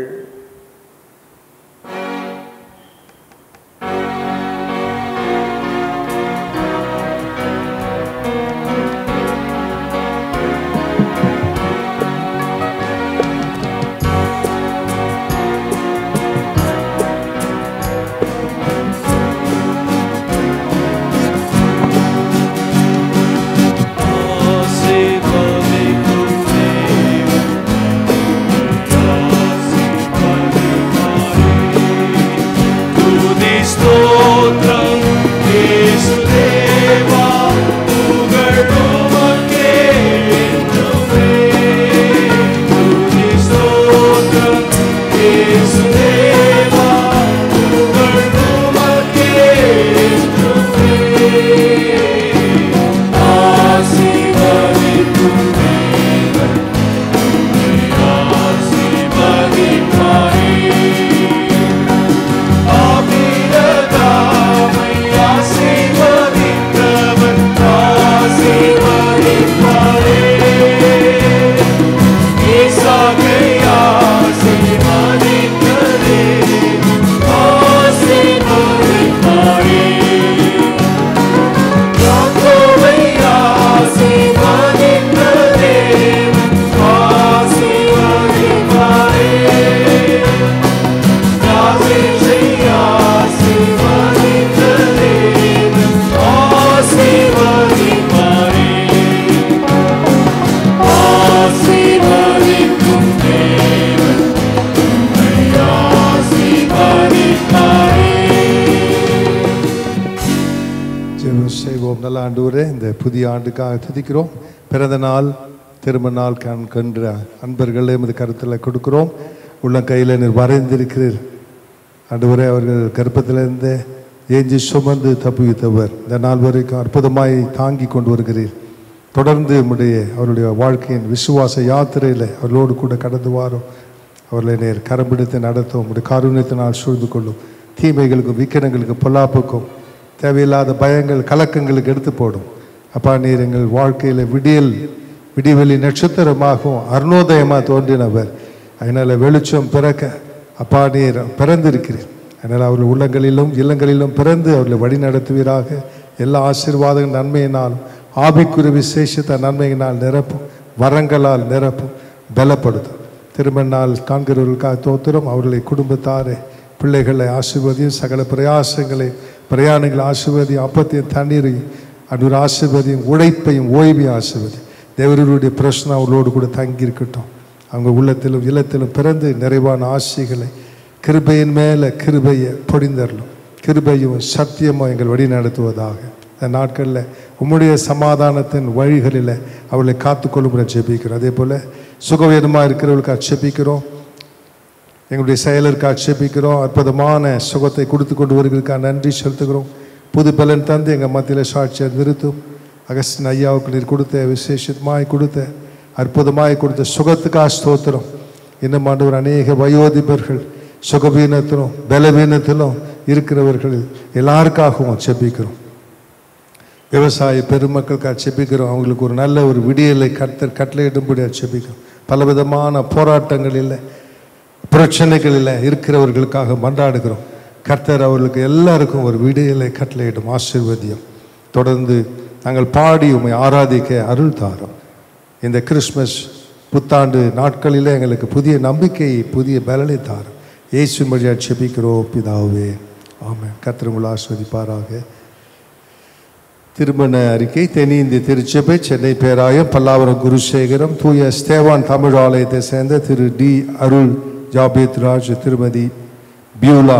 நல்ல ஆண்டவரே, இந்த புதிய ஆண்டுக்காக துதிக்கிறோம். பிறந்த நாள், திருமண நாள் கண்ட அன்பர்களே எமது கருத்தில் கொடுக்கிறோம். உள்ள கையில் நீர் வரைந்திருக்கிறீர் ஆண்டவரே. அவர்கள் கர்ப்பத்திலிருந்து ஏஞ்சி சுமந்து தப்புவித்தவர் இந்த நாள் வரைக்கும் அற்புதமாய் தாங்கி கொண்டு வருகிறீர். தொடர்ந்து அவருடைய வாழ்க்கையின் விசுவாச யாத்திரையில் அவர்களோடு கூட கடந்து வாரோம். அவர்களை நேர் கரம் பிடித்து நடத்தும். உங்களுடைய காருண்யத்தினால் சூழ்ந்து கொள்ளும். தீமைகளுக்கும் விக்கிரங்களுக்கும் பொல்லாப்புக்கும் தேவையில்லாத பயங்கள் கலக்கங்களுக்கு எடுத்து போடும். அப்பா, நீர் எங்கள் வாழ்க்கையில் விடிவெளி நட்சத்திரமாகவும் அருணோதயமாக தோன்றினவர். அதனால் வெளிச்சம் பிறக்க அப்பா நீர் பிறந்திருக்கிறீர். அதனால் அவர்கள் உள்ளங்களிலும் இல்லங்களிலும் பிறந்து அவர்களை வழி நடத்துவீராக. எல்லா ஆசீர்வாத நன்மையினாலும் ஆவிக்குரிய விசேஷத்த நன்மையினால் நிரப்பும், வரங்களால் நிரப்பும், பலப்படுத்தும். திருமண நாள் காண்கிறவர்களுக்காக தோத்திரம். அவர்களை குடும்பத்தாரே பிள்ளைகளை ஆசீர்வதியும், சகல பிரயாணங்களை ஆசீர்வதியும், அப்பத்தையும் தண்ணீரையும் அன்று ஆசீர்வதியும், உழைப்பையும் ஓய்வையும் ஆசீர்வதி. தேவர்களுடைய பிரச்சனை அவர்களோடு கூட தங்கியிருக்கட்டும். அவங்க உள்ளத்திலும் இல்லத்திலும் பிறந்து நிறைவான ஆசைகளை கிருபையின் மேலே கிருபையை பொழிந்தரலும். கிருபையும் சத்தியமும் எங்கள் வழி நடத்துவதாக. இந்த நாட்களில் உம்முடைய சமாதானத்தின் வழிகளில் அவர்களை காத்துக்கொள்ளும்படி ஜெபிக்கிறோம். அதே போல் சுகவீனமாக இருக்கிறவர்களுக்கு அச்சபிக்கிறோம். எங்களுடைய செயலருக்கு ஆட்சேபிக்கிறோம். அற்புதமான சுகத்தை கொடுத்து கொண்டு வருகிறதுக்காக நன்றி செலுத்துகிறோம். புது பலன் தந்து எங்கள் மத்தியில் சாட்சியை நிறுத்தும். அகஸ்டின் ஐயாவுக்கு நீர் கொடுத்த விசேஷமாய் கொடுத்த அற்புதமாய் கொடுத்த சுகத்துக்காக ஸ்தோத்திரம். இன்னும் ஆண்டவர் அநேக வயோதிபர்கள் சுகவீனத்திலும் பலவீனத்திலும் இருக்கிறவர்கள் எல்லாருக்காகவும் செபிக்கிறோம். விவசாய பெருமக்களுக்காக செபிக்கிறோம். அவங்களுக்கு ஒரு நல்ல ஒரு விடியலை கட்டளையிடும்படியாக செபிக்கிறோம். பலவிதமான போராட்டங்களில் பிரச்சனைகளில் இருக்கிறவர்களுக்காக மன்றாடுகிறோம். கர்த்தர் அவர்களுக்கு எல்லாருக்கும் ஒரு விடியலை கட்டளையிடும் ஆசீர்வதியம். தொடர்ந்து நாங்கள் பாடி உம்மை ஆராதிக்க அருள் தாரோம். இந்த கிறிஸ்மஸ் புத்தாண்டு நாட்களில் எங்களுக்கு புதிய நம்பிக்கையை புதிய பலனை தாரும். இயேசுவின் வழியாக செபிக்கிறோம் பிதாவே, ஆமென். கர்த்தர் உங்களை ஆசீர்வதிப்பாராக. திருமண அறிக்கை. தென்னிந்திய திருச்சபை, சென்னை பேராயம், பல்லாவரம் குருசேகரம், தூய ஸ்தேவான் தமிழ் ஆலயத்தை சேர்ந்த திரு டி அருள் ஜாபேத் ராஜ், திருமதி பியூலா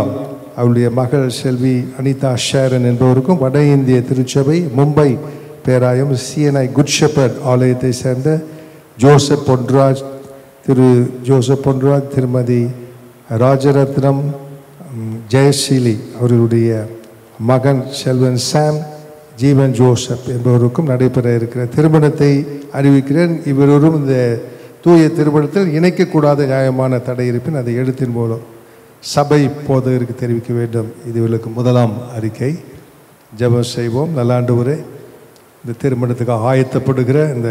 அவருடைய மகள் செல்வி அனிதா ஷேரன் என்பவருக்கும், வட இந்திய திருச்சபை மும்பை பேராயம் சிஎன்ஐ குட் ஷெப்பர்ட் ஆலயத்தை சேர்ந்த ஜோசப் பொன்ராஜ், திரு ஜோசப் பொன்ராஜ், திருமதி ராஜரத்னம் ஜெயசீலி அவர்களுடைய மகன் செல்வன் சாம் ஜீவன் ஜோசப் என்பவருக்கும் நடைபெற இருக்கிற திருமணத்தை அறிவிக்கிறேன். இவரும் இந்த தூய திருமணத்தில் இணைக்கக்கூடாத நியாயமான தடை இருப்பின் அதை எழுத்தின் மூலம் சபை போதகருக்கு தெரிவிக்க வேண்டும். இது இவர்களுக்கு முதலாம் அறிக்கை. ஜெபம் செய்வோம். நல்லாண்டவரே, இந்த திருமணத்துக்கு ஆயத்தப்படுகிற இந்த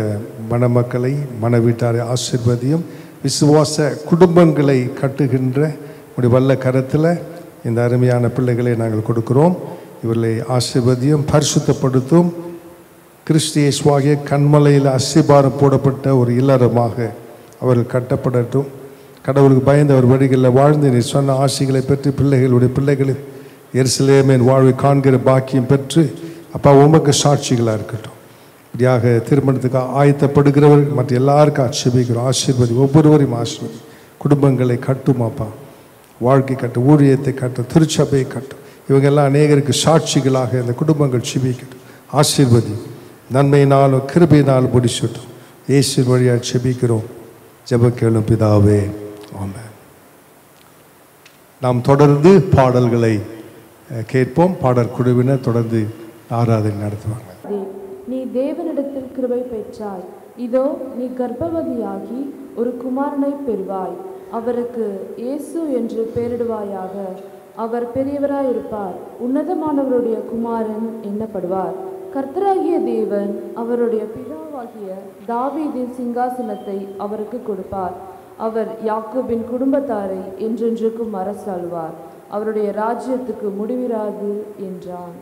மணமக்களை மணவீட்டாரை ஆசீர்வதியும். விசுவாச குடும்பங்களை கட்டுகின்ற உடைய வல்ல கரத்தில் இந்த அருமையான பிள்ளைகளை நாங்கள் கொடுக்கிறோம். இவர்களை ஆசீர்வதியும், பரிசுத்தப்படுத்தும். கிறிஸ்து இயேசுவாகிய கண்மலையில் அஸ்திபாரம் போடப்பட்ட ஒரு இல்லறமாக அவர்கள் கட்டப்படட்டும். கடவுளுக்கு பயந்து அவர் வழிகளில் வாழ்ந்து நீ சொன்ன ஆசைகளை பெற்று பிள்ளைகளுடைய பிள்ளைகளின் எருசலேமின் வாழ்வை காண்கிற பாக்கியம் பெற்று அப்பா உமக்கு சாட்சிகளாக இருக்கட்டும். இப்படியாக திருமணத்துக்கு ஆயத்தப்படுகிறவர்கள் மற்ற எல்லாருக்கும் ஆட்சேபிக்கிறோம். ஆசீர்வதி, ஒவ்வொருவரையும் ஆசீர்வதி. குடும்பங்களை கட்டும் அப்பா, வாழ்க்கை கட்டும், ஊழியத்தை கட்டும், திருச்சபையை கட்டும். இவங்கெல்லாம் அநேகருக்கு சாட்சிகளாக இந்த குடும்பங்கள் செபிக்கட்டும். ஆசீர்வதி, நன்மையினாலும் கிருபையினாலும் முடிச்சுட்டோம். இயேசுவின் வழியாக செபிக்கிறோம். ஜெப கேளும் பிதாவே, ஆமென். நாம் தொடர்ந்து பாடல்களை கேட்போம். பாடல் குழுவினர் தொடர்ந்து ஆராதனை நடத்துவாங்க. நீ தேவனிடத்தில் கிருபை பெற்றாய், இதோ நீ கர்ப்பவதியாகி ஒரு குமாரனை பெறுவாய், அவருக்கு இயேசு என்று பெயரிடுவாயாக. அவர் பெரியவராயிருப்பார், உன்னதமானவருடைய குமாரன் எண்ணப்படுவார். கர்த்தராகிய தேவன் அவருடைய பிதாவாகிய தாவீதின் சிங்காசனத்தை அவருக்கு கொடுப்பார். அவர் யாக்கோபின் குடும்பத்தாரை என்றென்றுக்கும் அரசாளுவார். அவருடைய ராஜ்யத்துக்கு முடிவிராது என்றான்.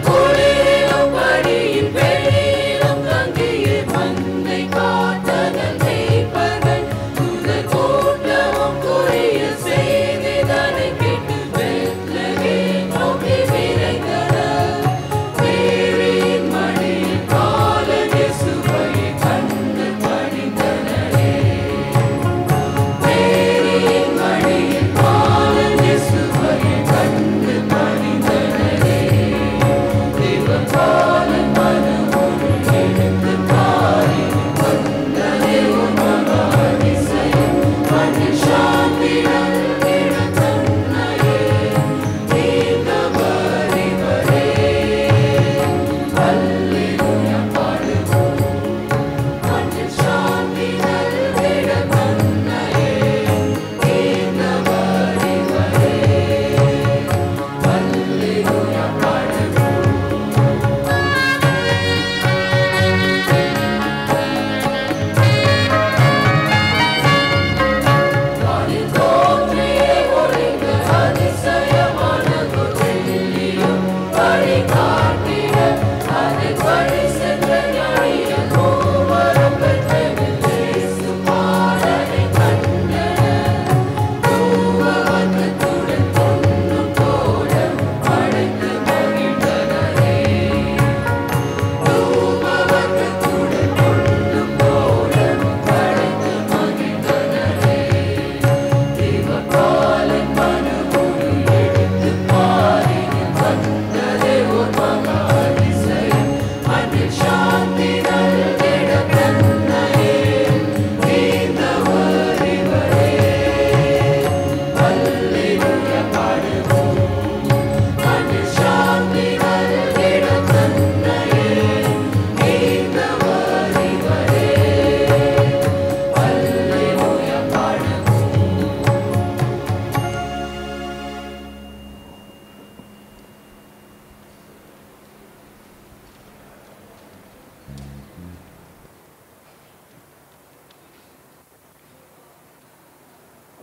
Cool.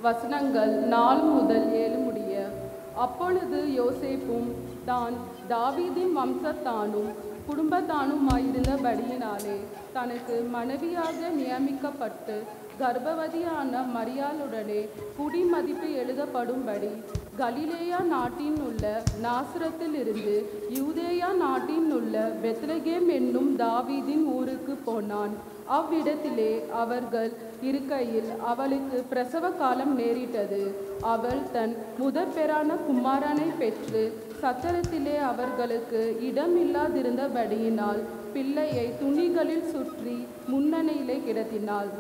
வசனங்கள் 4 முதல் 7 முடிய. அப்பொழுது யோசேப்பும் தான் தாவீதின் வம்சத்தானும் குடும்பத்தானுமாயிருந்தபடியினாலே தனக்கு மனைவியாக நியமிக்கப்பட்டு கர்ப்பவதியான மரியாளுடனே குடிமதிப்பு எழுதப்படும்படி கலிலேயா நாட்டின் உள்ள நாசரத்தில் இருந்து யூதேயா நாட்டின் உள்ள பெத்லகேம் என்னும் தாவீதின் ஊருக்கு போனான். அவ்விடத்திலே அவர்கள் இருக்கையில் அவளுக்கு பிரசவ காலம் நேரிட்டது. அவள் தன் முதற்பெறான குமாரனை பெற்று சத்திரத்திலே அவர்களுக்கு இடமில்லாதிருந்தபடியினால் பிள்ளையை துணிகளில் சுற்றி முன்னணியிலே கிடத்தினாள்.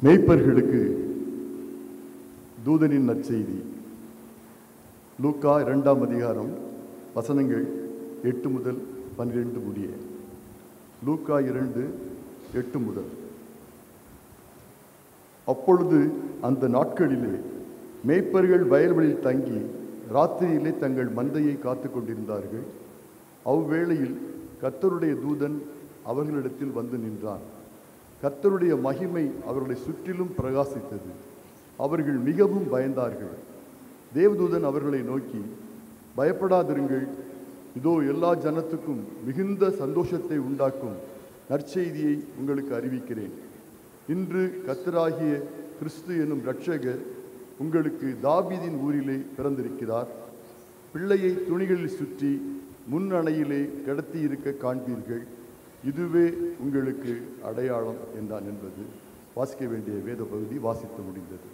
மேய்ப்பர்களுக்கு தூதனின் நற்செய்தி. லூக்கா 2ஆம் அதிகாரம் வசனங்கள் 8 முதல் 12 முடிய. லூக்கா 2:8 முதல். அப்பொழுது அந்த நாட்களிலே மேய்ப்பர்கள் வயல்வெளியில் தங்கி ராத்திரியிலே தங்கள் மந்தையை காத்து கொண்டிருந்தார்கள். அவ்வேளையில் கர்த்தருடைய தூதன் அவர்களிடத்தில் வந்து நின்றான். கர்த்தருடைய மகிமை அவர்களை சுற்றிலும் பிரகாசித்தது. அவர்கள் மிகவும் பயந்தார்கள். தேவதூதன் அவர்களை நோக்கி, பயப்படாதிருங்கள், இதோ எல்லா ஜனத்துக்கும் மிகுந்த சந்தோஷத்தை உண்டாக்கும் நற்செய்தியை உங்களுக்கு அறிவிக்கிறேன். இன்று கர்த்தராகிய கிறிஸ்து என்னும் இரட்சகர் உங்களுக்கு தாவீதின் ஊரிலே பிறந்திருக்கிறார். பிள்ளையை துணிகளில் சுற்றி முன் அணையிலே கிடத்தி இருக்க காண்பீர்கள். இதுவே உங்களுக்கு அடையாளம் என்றான் என்பது வாசிக்க வேண்டிய வேத பகுதி வாசித்து முடிந்தது.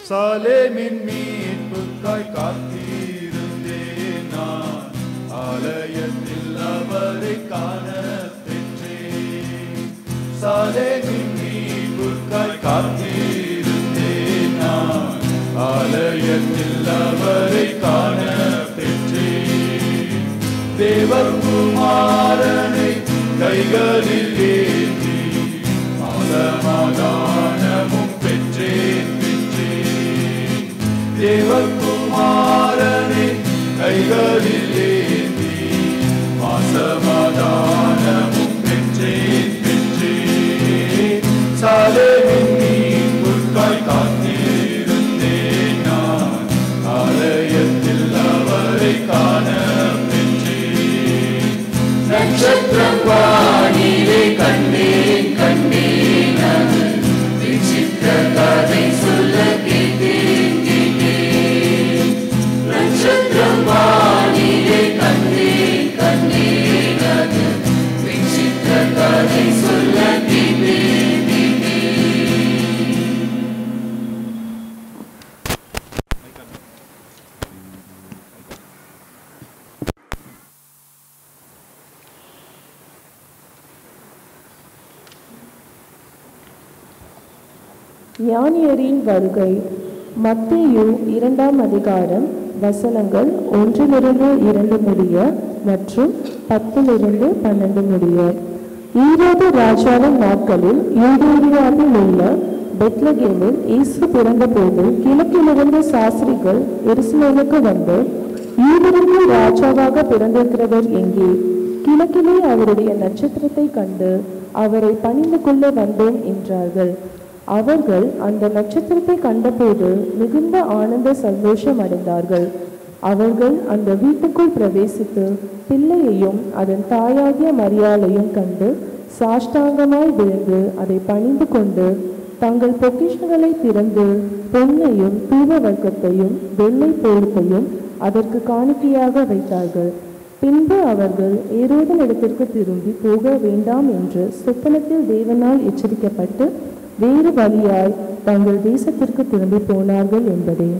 சாலேமின் மீட்புக்காய் காத்திருந்தேன் நான், ஆலயத்தில் அவரை காண பெற்றேன். சாலேமின் மீட்புக்காய் காத்திருந்தேன் நான், ஆலயத்தில் அவரை காண பெற்றேன். தேவகுமாரனை கைகளில் ஏந்தி சமாதானமும் பெற்றேன். தேவகுமாரனை கைகளில் ஏந்தி சமாதானமும் பெற்றேன். சாலேமின் மீட்புக்காய் காத்திருந்தேன் நான், ஆலயத்தில் அவரை காண பெற்றேன். நட்சத்திரம் வானிலே கண்டேன் கண்டேன், அது விசித்திர கதை சொல்ல கேட்டேன் கேட்டேன். ஞானியரின் வருகை. மத்தேயு 2ஆம் அதிகாரம் வசனங்கள் 1-2 முடிய மற்றும் 10-12 முடிய. ஈரோது ராஜாவின் நாட்களில் யூதேயாவில் உள்ள பெத்லகேமில் இயேசு பிறந்தபோது கிழக்கிலிருந்து சாஸ்திரிகள் எருசலேமுக்கு வந்து, யூதருக்கு ராஜாவாக பிறந்திருக்கிறவர் எங்கே? கிழக்கிலே அவருடைய நட்சத்திரத்தை கண்டு அவரை பணிந்து கொள்ள வந்தோம் என்றார்கள். அவர்கள் அந்த நட்சத்திரத்தை கண்டபோது மிகுந்த ஆனந்த சந்தோஷம் அடைந்தார்கள். அவர்கள் அந்த வீட்டுக்குள் பிரவேசித்து பிள்ளையையும் அதன் தாயாகிய மரியாளையும் கண்டு சாஷ்டாங்கமாய் விழுந்து அதை பணிந்து கொண்டு தங்கள் பொக்கிஷங்களை திறந்து பொன்னையும் தூப வர்க்கத்தையும் வெள்ளை போர்த்தையும் அதற்கு காணிக்கையாக வைத்தார்கள். பின்பு அவர்கள் ஏரோதின் இடத்திற்கு திரும்பி போக வேண்டாம் என்று சொப்பனத்தில் தேவனால் எச்சரிக்கப்பட்டு வேறு வழியாய் தங்கள் தேசத்திற்கு திரும்பி போனார்கள் என்பதே.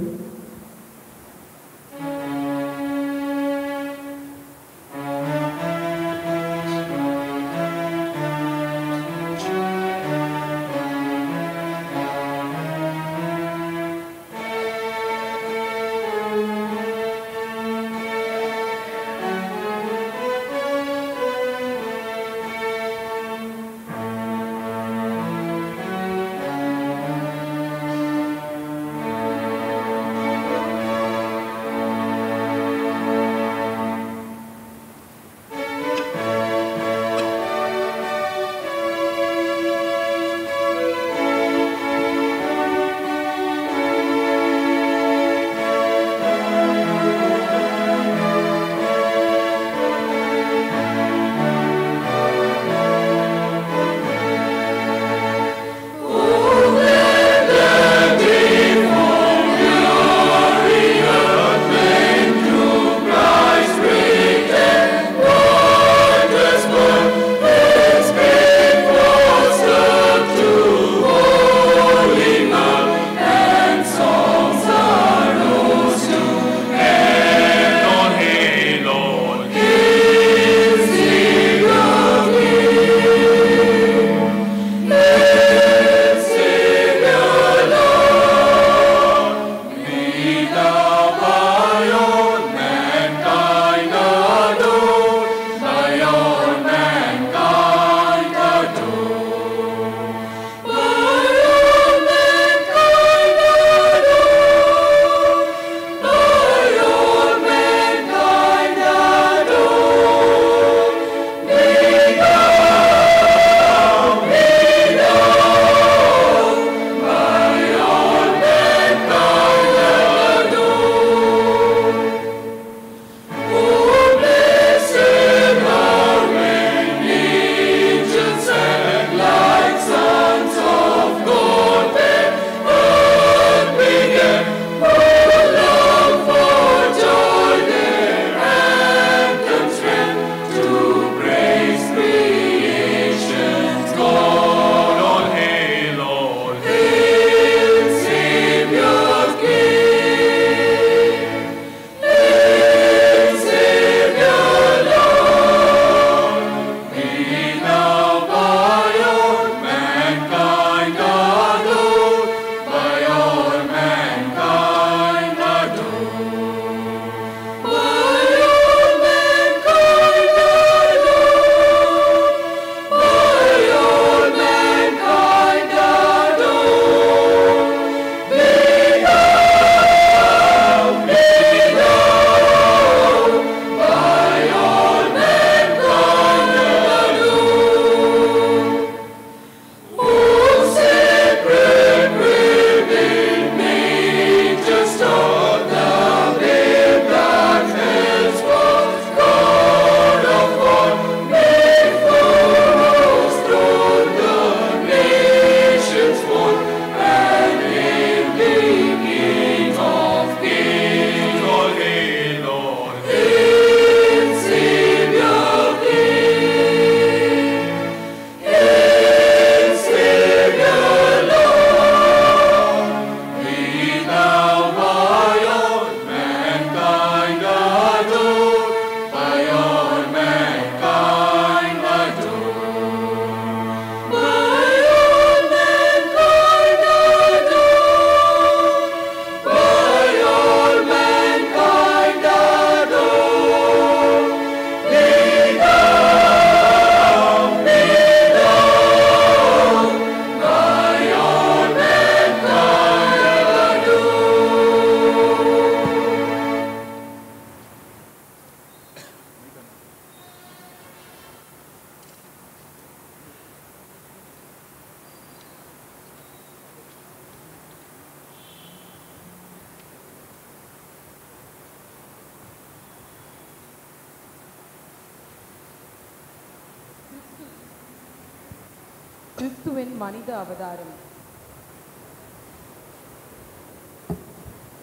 கிறிஸ்துவின் மனித அவதாரம்.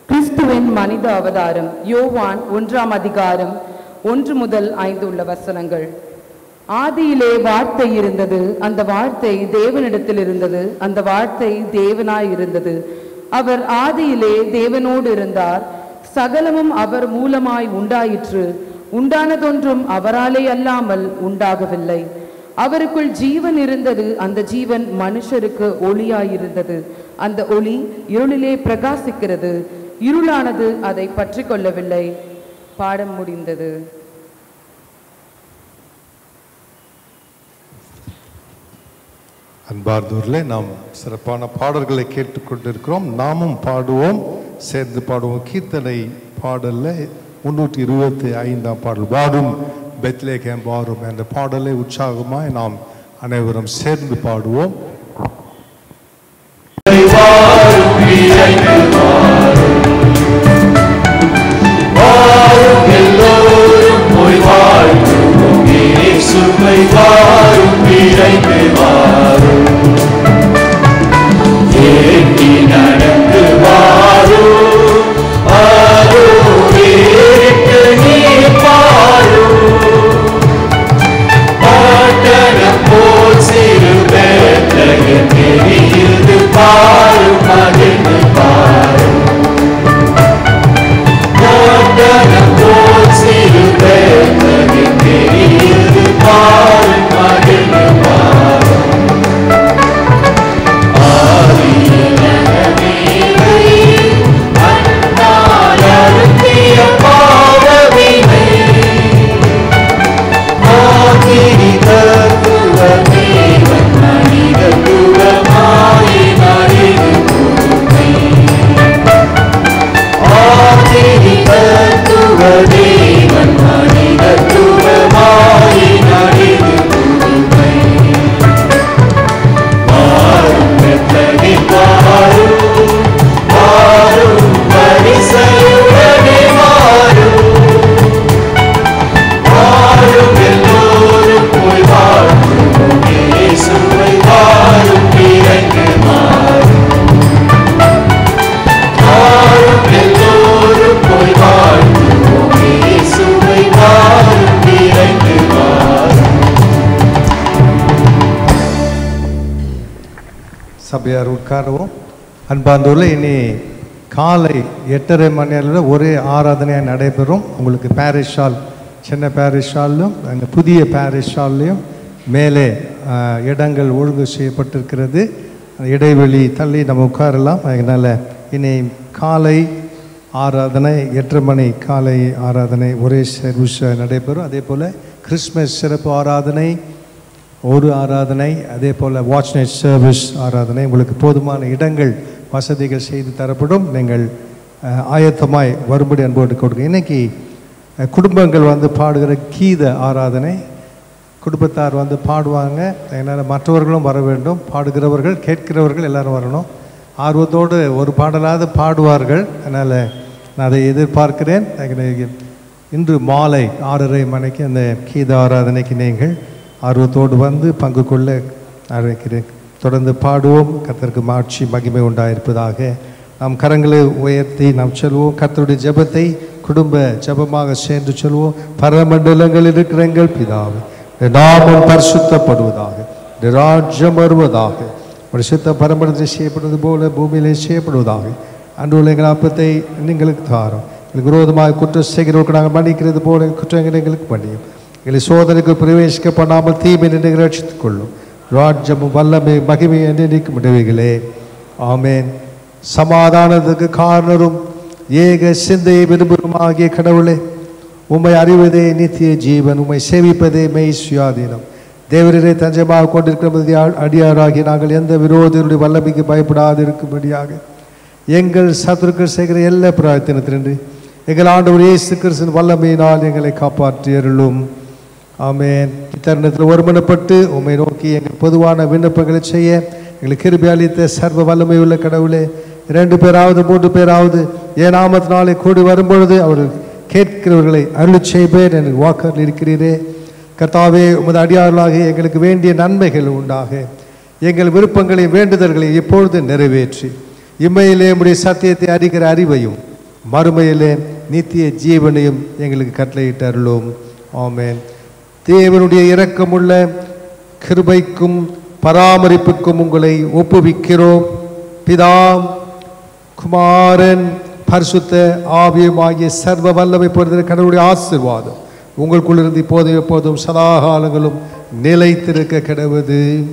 கிறிஸ்துவின் மனித அவதாரம். யோவான் 1ஆம் அதிகாரம் 1 முதல் 5 உள்ள வசனங்கள். ஆதியிலே வார்த்தை இருந்தது, அந்த வார்த்தை தேவனிடத்தில் இருந்தது, அந்த வார்த்தை தேவனாய் இருந்தது. அவர் ஆதியிலே தேவனோடு இருந்தார். சகலமும் அவர் மூலமாய் உண்டாயிற்று. உண்டானதொன்றும் அவராலே அல்லாமல் உண்டாகவில்லை. அவருக்குள் ஜீவன் இருந்தது, அந்த ஜீவன் மனுஷருக்கு ஒளியாயிருந்தது. அந்த ஒளி இருளிலே பிரகாசிக்கிறது, இருளானது அதை பற்றி கொள்ளவில்லை. பாடம் முடிந்தது. அன்பார்ந்தோர்களே, நாம் சிறப்பான பாடல்களை கேட்டுக்கொண்டிருக்கிறோம். நாமும் பாடுவோம், சேர்ந்து பாடுவோம். கீர்த்தனை பாடல்ல 325ஆம் பாடல், வாரும் பெத்லேகேம் வாரும் என்ற பாடலை உற்சாகமாய் நாம் அனைவரும் சேர்ந்து பாடுவோம். சபையார் உட்காரவும். அன்பார்ந்தோர்களே, இனி காலை 8:30 மணி நேரத்தில் ஒரே ஆராதனையாக நடைபெறும். உங்களுக்கு பேரிஷ் ஹால், சின்ன பேரிஷ் ஹாலும் அங்கே புதிய பேரிஷ் ஹால்லையும் மேலே இடங்கள் ஒழுங்கு செய்யப்பட்டிருக்கிறது. இடைவெளி தள்ளி நம்ம உட்காரலாம். அதனால் இனி காலை ஆராதனை 8:30 மணி காலை ஆராதனை ஒரே சர்வீஸ் நடைபெறும். அதே போல் கிறிஸ்மஸ் சிறப்பு ஆராதனை ஒரு ஆராதனை, அதே போல் வாட்ச் நைட் சர்வீஸ் ஆராதனை. உங்களுக்கு போதுமான இடங்கள் வசதிகள் செய்து தரப்படும். நீங்கள் ஆயத்தமாய் வரும்படி அன்போடு கொடுங்க. இன்றைக்கி குடும்பங்கள் வந்து பாடுகிற கீத ஆராதனை, குடும்பத்தார் வந்து பாடுவாங்க. அதனால் மற்றவர்களும் வர வேண்டும். பாடுகிறவர்கள் கேட்கிறவர்கள் எல்லோரும் வரணும். ஆர்வத்தோடு ஒரு பாடலாவது பாடுவார்கள். அதனால் நான் அதை எதிர்பார்க்கிறேன். இன்று மாலை 6:30 மணிக்கு அந்த கீத ஆராதனைக்கு நீங்கள் ஆர்வத்தோடு வந்து பங்கு கொள்ள அழைக்கிறேன். தொடர்ந்து பாடுவோம். கர்த்தருக்கு மாட்சி மகிமை உண்டாயிருப்பதாக. நாம் கரங்களை உயர்த்தி நாம் சொல்வோம். கர்த்தருடைய ஜெபத்தை குடும்ப ஜெபமாக சேர்ந்து சொல்வோம். பரமண்டலங்கள் இருக்கிற எங்கள் பிதாவே, நாமம் பரிசுத்தப்படுவதாக, ராஜ்யம் வருவதாக, பரிசுத்த பரமண்டலத்தில் செய்யப்படுவது போல பூமியிலே செய்யப்படுவதாக. அன்றுள்ள எங்கள் அப்பத்தை எங்களுக்கு தாரும். எங்களுக்கு விரோதமாக குற்றம் செய்கிறவர்கள் நாங்கள் மன்னிக்கிறது போல குற்றங்களை எங்களுக்கு பண்ணியும். எங்களை சோதனைக்கு பிரவேசிக்க பண்ணாமல் தீமை நின்று ரட்சித்துக் கொள்ளும். ராஜ்யமும் வல்லமை மகிமை என்று நீக்கும் முடிவுகளே. ஆமேன். சமாதானத்துக்கு காரணரும் ஏக சிந்தையை விரும்பும் ஆகிய கடவுளே, உம்மை அறிவதே நித்திய ஜீவன், உம்மை சேவிப்பதே மெய் சுயாதீனம். தேவரே தஞ்சமாக கொண்டிருக்கிற அடியாராகி நாங்கள் எந்த விரோதிகளுடைய வல்லமைக்கு பயப்படாது இருக்கும்படியாக எங்கள் சத்துருக்கள் செய்கிற எல்லா பிரார்த்தனத்தினின்று எங்கள் ஆண்டவர் இயேசு கிறிஸ்துவின் வல்லமையினால் எங்களை காப்பாற்றி அருளும். ஆமேன். இத்தருணத்தில் ஒருமனப்பட்டு உம்மை நோக்கி எங்கள் பொதுவான விண்ணப்பங்களை செய்ய எங்களுக்கு கிருபை அளித்த சர்வ வல்லமை உள்ள கடவுளே, 2 பேராவது 3 பேராவது என் நாமத்தினாலே கூடி வரும்பொழுது அவர்கள் கேட்கிறவர்களை அருள் செய்வேன் என்று வாக்குறுதி இருக்கிறீரே. கர்த்தாவே, உமது அடியார்களாக எங்களுக்கு வேண்டிய நன்மைகள் உண்டாக எங்கள் விருப்பங்களையும் வேண்டுதல்களையும் இப்பொழுது நிறைவேற்றி இம்மையிலே உம்முடைய சத்தியத்தை அறிகிற அறிவையும் மறுமையிலே நித்திய ஜீவனையும் எங்களுக்கு கட்டளையிட்டு அருளும். ஆமென். தேவனுடைய இரக்கமுள்ள கிருபைக்கும் பராமரிப்புக்கும் உங்களை ஒப்புவிக்கிறோம். பிதா, குமாரன், பரிசுத்த ஆவியுமாகிய சர்வ வல்லமை பொறுத்த கடவுளுடைய ஆசீர்வாதம் உங்களுக்குள்ளிருந்து இப்போதும் எப்போதும் சதாகாலங்களும் நிலைத்திருக்க கிடவது.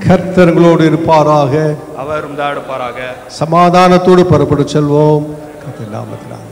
கர்த்தர்களோடு இருப்பாராக. அவர் உண்டாடுப்பாராக. சமாதானத்தோடு புறப்பட்டு செல்வோம். கர்த்தர் நாமத்தினாலே.